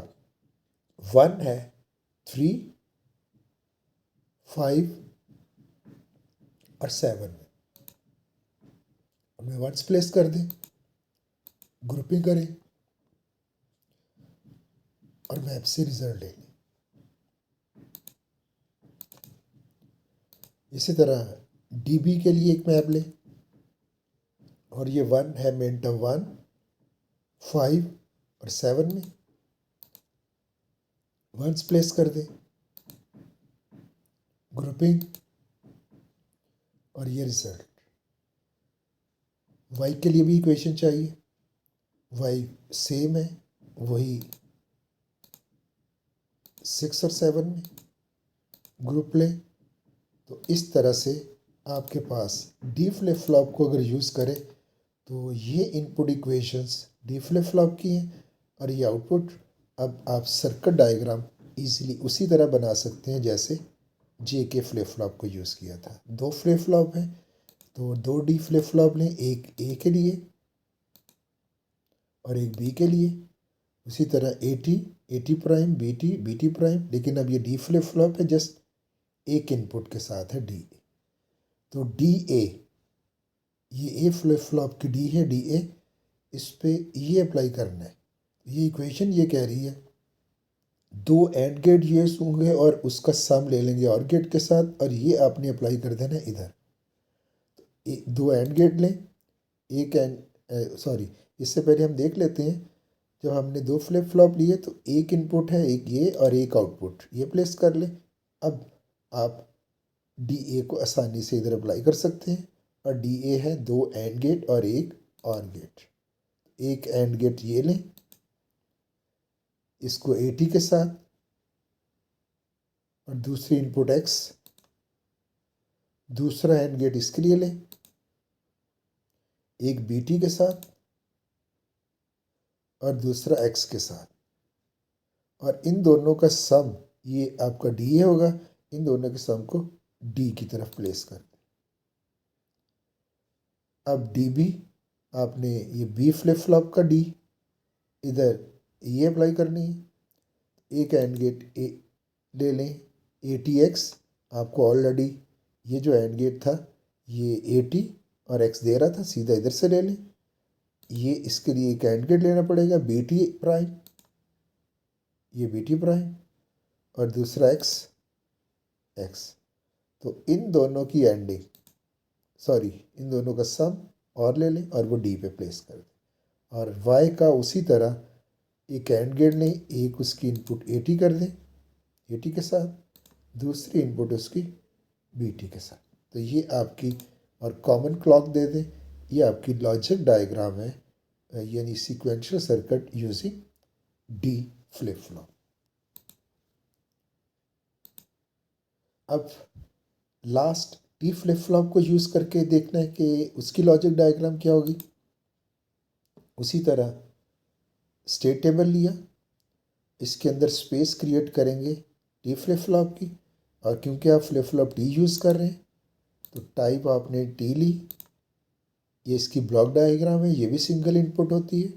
1 है 3, 5 और 7 में हमें वंस प्लेस कर दें, ग्रुपिंग करें और मैप से रिजल्ट ले लें। इसी तरह डी बी के लिए एक मैप लें और ये 1 है मेन टर्म 1, 5 और 7 में वंस प्लेस कर दें, ग्रुपिंग और ये रिजल्ट। वाई के लिए भी इक्वेशन चाहिए, वाई सेम है, वही 6 और 7 में ग्रुप लें। तो इस तरह से आपके पास डी फ्लिप फ्लॉप को अगर यूज़ करें तो ये input equations D flip flop की हैं और ये आउटपुट। अब आप सर्किट डायग्राम इजीली उसी तरह बना सकते हैं जैसे जे के फ्लिप फ्लॉप को यूज़ किया था। 2 फ्लिप फ्लॉप हैं तो 2 डी फ्लिप फ्लॉप लें, एक ए के लिए और एक बी के लिए। उसी तरह A T prime, B T prime, लेकिन अब ये डी फ्लिप फ्लॉप है, जस्ट एक इनपुट के साथ है डी ए। तो डी ए, ये ए फ्लिप फ्लॉप की डी है, डी ए, इस पे ये अप्लाई करना है। ये इक्वेशन ये कह रही है 2 एंड गेट यूज होंगे और उसका सम ले लेंगे और गेट के साथ, और ये आपने अप्लाई कर देना है इधर। 2 एंड गेट लें, एक इससे पहले हम देख लेते हैं। जब हमने 2 फ्लिप फ्लॉप लिए तो एक इनपुट है, एक ये और एक आउटपुट, ये प्लेस कर लें। अब आप डी ए को आसानी से इधर अप्लाई कर सकते हैं और डी ए है 2 एंड गेट और एक और गेट। एक एंड गेट ये लें, इसको ए टी के साथ, और दूसरी इनपुट एक्स, दूसरा एंड गेट इसके लिए लें, एक बी टी के साथ और दूसरा एक्स के साथ, और इन दोनों का सम ये आपका डी ए होगा। इन दोनों के सम को डी की तरफ प्लेस कर दें। अब डी बी, आपने ये बी फ्लिप फ्लॉप का डी इधर ये अप्लाई करनी है। एक एंड गेट ए ले लें, ए टी एक्स, आपको ऑलरेडी ये जो एंड गेट था ये ए टी और एक्स दे रहा था, सीधा इधर से ले लें। ये इसके लिए एक एंड गेट लेना पड़ेगा, बी टी प्राइम, ये बी टी प्राइम, और दूसरा एक्स एक्स। तो इन दोनों की एंडिंग, इन दोनों का सम और ले लें और वो डी पे प्लेस कर दें। और वाई का उसी तरह एक एंड गेट लें, एक उसकी इनपुट ए टी कर दें ए टी के साथ, दूसरी इनपुट उसकी बी टी के साथ। तो ये आपकी, और कॉमन क्लॉक दे दें। ये आपकी लॉजिक डायग्राम है, यानी sequential circuit using D flip flop. अब लास्ट डी फ्लिप फ्लॉप को यूज़ करके देखना है कि उसकी लॉजिक डायग्राम क्या होगी। उसी तरह स्टेट टेबल लिया, इसके अंदर स्पेस क्रिएट करेंगे डी फ्लिप फ्लॉप की, और क्योंकि आप फ्लिप फ्लॉप डी यूज़ कर रहे हैं तो टाइप आपने टी ली। ये इसकी ब्लॉक डायग्राम है, ये भी सिंगल इनपुट होती है।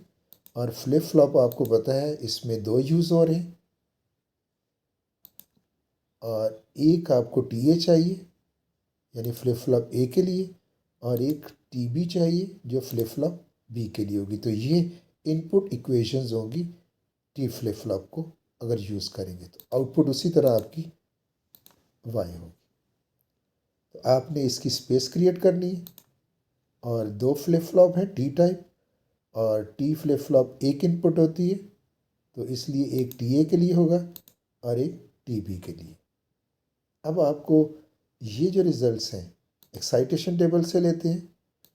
और फ्लिप फ्लॉप आपको पता है इसमें 2 यूज़ हो रहे हैं, और एक आपको टी ए चाहिए यानी फ्लिप फ्लॉप ए के लिए, और एक टी बी चाहिए जो फ्लिप फ्लॉप बी के लिए होगी। तो ये इनपुट इक्वेशंस होंगी टी फ्लिप फ्लॉप को अगर यूज़ करेंगे, तो आउटपुट उसी तरह आपकी वाई होगी। तो आपने इसकी स्पेस क्रिएट करनी है, और 2 फ्लिप फ्लॉप है टी टाइप, और टी फ्लिप फ्लॉप एक इनपुट होती है, तो इसलिए एक टी ए के लिए होगा और एक टी बी के लिए। अब आपको ये जो रिजल्ट्स हैं एक्साइटेशन टेबल से लेते हैं,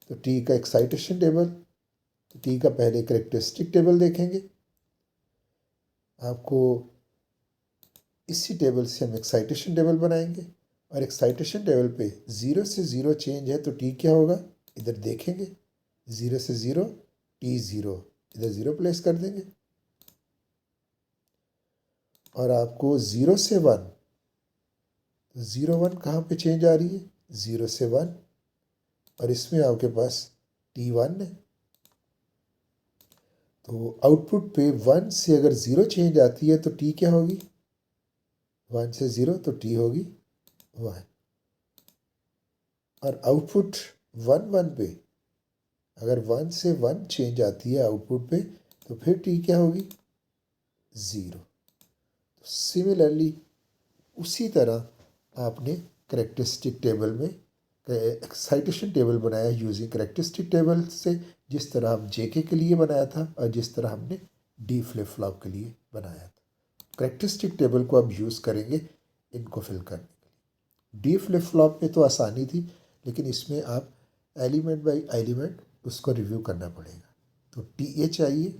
तो टी का एक्साइटेशन टेबल, तो टी का पहले करेक्टरिस्टिक टेबल देखेंगे। आपको इसी टेबल से हम एक्साइटेशन टेबल बनाएंगे और एक्साइटेशन टेबल पे 0 से 0 चेंज है तो टी क्या होगा इधर देखेंगे। 0 से 0 टी 0, इधर 0 प्लेस कर देंगे। और आपको 0 से 1, तो 0 1 कहाँ पे चेंज आ रही है, 0 से 1, और इसमें आपके पास T1 है। तो आउटपुट पे 1 से अगर 0 चेंज आती है तो T क्या होगी, 1 से 0 तो T होगी 1। और आउटपुट 1 1 पे अगर 1 से 1 चेंज आती है आउटपुट पे तो फिर T क्या होगी 0। सिमिलरली उसी तरह आपने करेक्टरिस्टिक टेबल में एक्साइटेशन टेबल बनाया यूजिंग करेक्टरिस्टिक टेबल से, जिस तरह हम जेके के लिए बनाया था और जिस तरह हमने डी फ्लिप फ्लॉप के लिए बनाया था। करेक्टरिस्टिक टेबल को अब यूज़ करेंगे इनको फिल करने के लिए। डी फ्लिप फ्लॉप में तो आसानी थी, लेकिन इसमें आप एलिमेंट बाय एलिमेंट उसको रिव्यू करना पड़ेगा। तो टी ए चाहिए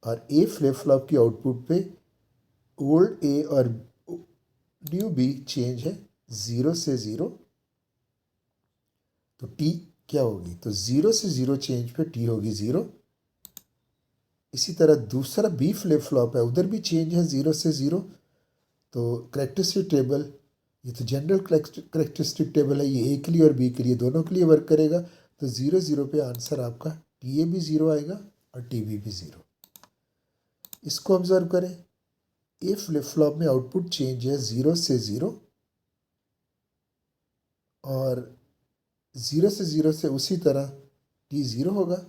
और ए फ्लिप फ्लॉप की आउटपुट पे ओल्ड ए और न्यू बी चेंज है 0 से 0, तो टी क्या होगी, तो 0 से 0 चेंज पे टी होगी 0। इसी तरह दूसरा बी फ्लिप फ्लॉप है, उधर भी चेंज है 0 से 0, तो करेक्टरिस्टिक टेबल, ये तो जनरल करेक्टरिस्टिक टेबल है, ये ए के लिए और बी के लिए दोनों के लिए वर्क करेगा। तो 0 0 पे आंसर आपका टी ए भी 0 आएगा और टी बी भी 0। इसको ऑब्जर्व करें, ए फ्लिप फ्लॉप में आउटपुट चेंज है 0 से 0 और 0 से 0 से उसी तरह टी 0 होगा,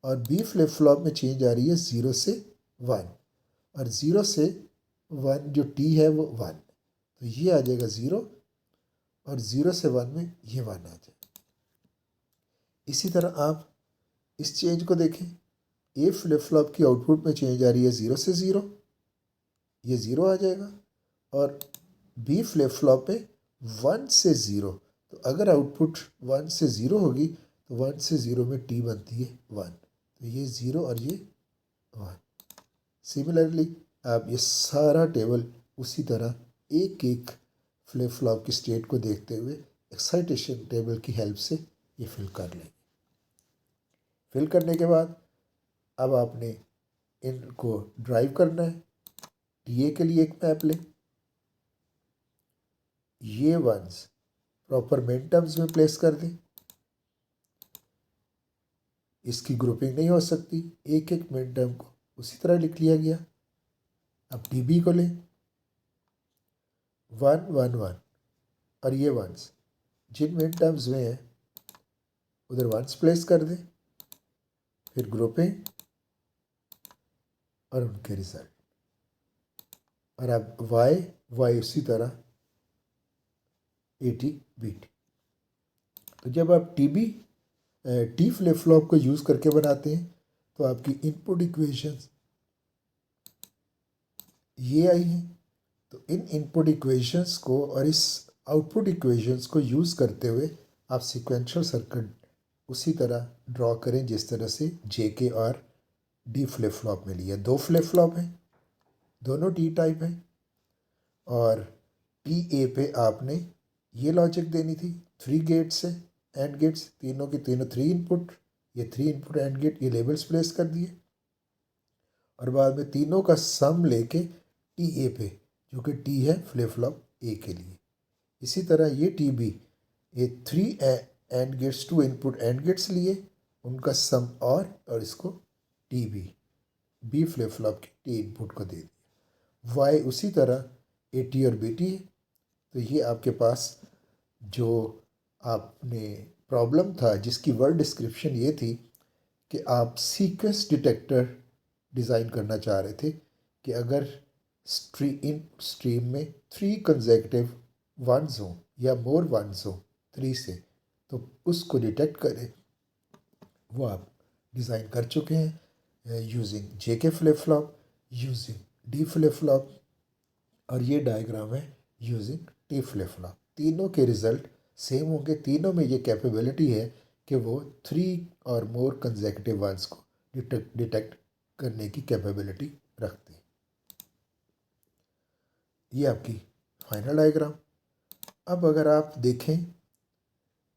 और बी फ्लिप फ्लॉप में चेंज आ रही है 0 से 1 और 0 से 1 जो टी है वो 1, तो ये आ जाएगा 0 और 0 से 1 में ये 1 आ जाएगा। इसी तरह आप इस चेंज को देखें, ए फ्लिप फ्लॉप की आउटपुट में चेंज आ रही है 0 से 0, ये 0 आ जाएगा, और बी फ्लिप फ्लॉप पे 1 से 0, तो अगर आउटपुट 1 से 0 होगी तो 1 से 0 में टी बनती है 1, तो ये 0 और ये 1। सिमिलरली आप ये सारा टेबल उसी तरह एक एक फ्लिप फ्लॉप की स्टेट को देखते हुए एक्साइटेशन टेबल की हेल्प से ये फिल कर लेंगे। फिल करने के बाद अब आपने इनको ड्राइव करना है। टी ए के लिए एक मैप लें, ये वंस प्रॉपर मेन टर्म्स में प्लेस कर दें, इसकी ग्रुपिंग नहीं हो सकती, एक एक मेन टर्म को उसी तरह लिख लिया गया। अब टी बी को लें, 1 1 1 और ये वंस जिन मेन टर्म्स में है उधर वंस प्लेस कर दें, फिर ग्रुपिंग और उनके रिजल्ट, और अब वाई वाई उसी तरह ए टी बी टी। तो जब आप टी फ्लिप फ्लॉप को यूज़ करके बनाते हैं तो आपकी इनपुट इक्वेशंस ये आई हैं। तो इन इनपुट इक्वेशंस को और इस आउटपुट इक्वेशंस को यूज़ करते हुए आप सीक्वेंशियल सर्किट उसी तरह ड्रॉ करें जिस तरह से जे के और डी फ्लिप फ्लॉप में लिया। 2 फ्लिप फ्लॉप हैं, दोनों टी टाइप हैं, और टी ए पे आपने ये लॉजिक देनी थी, 3 गेट्स है, एंड गेट्स, तीनों के तीनों 3 इनपुट, ये 3 इनपुट एंड गेट, ये लेबल्स प्लेस कर दिए, और बाद में तीनों का सम लेके टी ए पे, जो कि टी है फ्लिप फ्लॉप ए के लिए। इसी तरह ये टी बी, ये 3 and gates, 2 input and gates लिए, उनका सम और इसको टी बी फ्लिप फ्लॉप के टी इनपुट को दे दिया। वाई उसी तरह ए टी और बी टी है। तो ये आपके पास जो आपने प्रॉब्लम था जिसकी वर्ड डिस्क्रिप्शन ये थी कि आप सीक्वेंस डिटेक्टर डिज़ाइन करना चाह रहे थे कि अगर स्ट्रीम में 3 कंसेक्यूटिव वंस हों या मोर वंस हों 3 से, तो उसको डिटेक्ट करें, वो आप डिज़ाइन कर चुके हैं using JK flip flop, using D flip flop, और ये डायग्राम है यूजिंग T फ्लिप फ्लॉप। तीनों के रिज़ल्ट सेम होंगे, तीनों में ये कैपेबिलिटी है कि वो 3 और मोर कंसेक्यूटिव वंस को डिटेक्ट करने की कैपेबिलिटी रखते हैं। ये आपकी फाइनल डायग्राम। अब अगर आप देखें,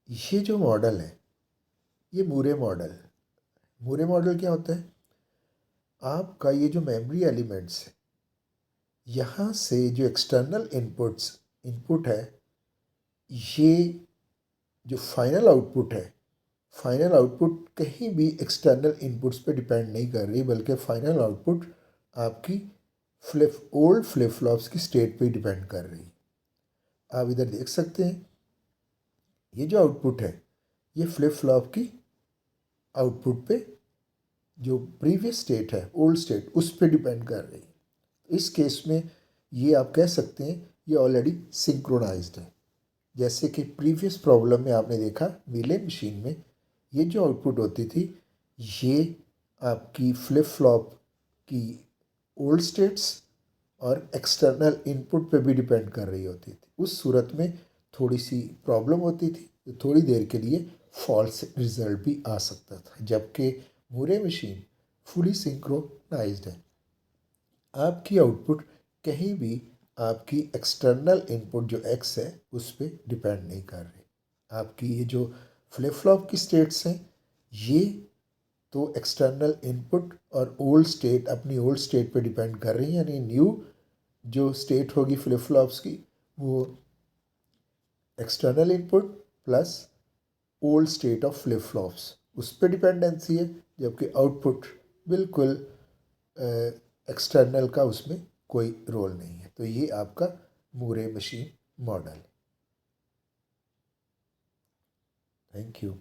ये जो मॉडल है ये मूरे मॉडल क्या होता है? आपका ये जो मेमोरी एलिमेंट्स है, यहाँ से जो एक्सटर्नल इनपुट है, ये जो फाइनल आउटपुट कहीं भी एक्सटर्नल इनपुट्स पे डिपेंड नहीं कर रही, बल्कि फाइनल आउटपुट आपकी ओल्ड फ्लिप फ्लॉप्स की स्टेट पे डिपेंड कर रही है। आप इधर देख सकते हैं, ये जो आउटपुट है ये फ्लिप फ्लॉप की आउटपुट पे जो प्रीवियस स्टेट है, ओल्ड स्टेट, उस पर डिपेंड कर रही है। इस केस में ये आप कह सकते हैं ये ऑलरेडी सिंक्रोनाइज्ड है। जैसे कि प्रीवियस प्रॉब्लम में आपने देखा मीले मशीन में ये जो आउटपुट होती थी, ये आपकी फ्लिप फ्लॉप की ओल्ड स्टेट्स और एक्सटर्नल इनपुट पे भी डिपेंड कर रही होती थी। उस सूरत में थोड़ी सी प्रॉब्लम होती थी, तो थोड़ी देर के लिए फॉल्स रिजल्ट भी आ सकता था, जबकि मूरे मशीन फुली सिंक्रोनाइज्ड है। आपकी आउटपुट कहीं भी आपकी एक्सटर्नल इनपुट जो एक्स है उस पर डिपेंड नहीं कर रही। आपकी ये जो फ्लिप फ्लॉप की स्टेट्स हैं, ये तो एक्सटर्नल इनपुट और ओल्ड स्टेट, अपनी ओल्ड स्टेट पे डिपेंड कर रही हैं, यानी न्यू जो स्टेट होगी फ्लिप फ्लॉप्स की वो external input plus old state of flip flops उस पर डिपेंडेंसी है, जबकि आउटपुट बिल्कुल एक्सटर्नल का उसमें कोई रोल नहीं है। तो ये आपका मूरे मशीन मॉडल है। Thank you.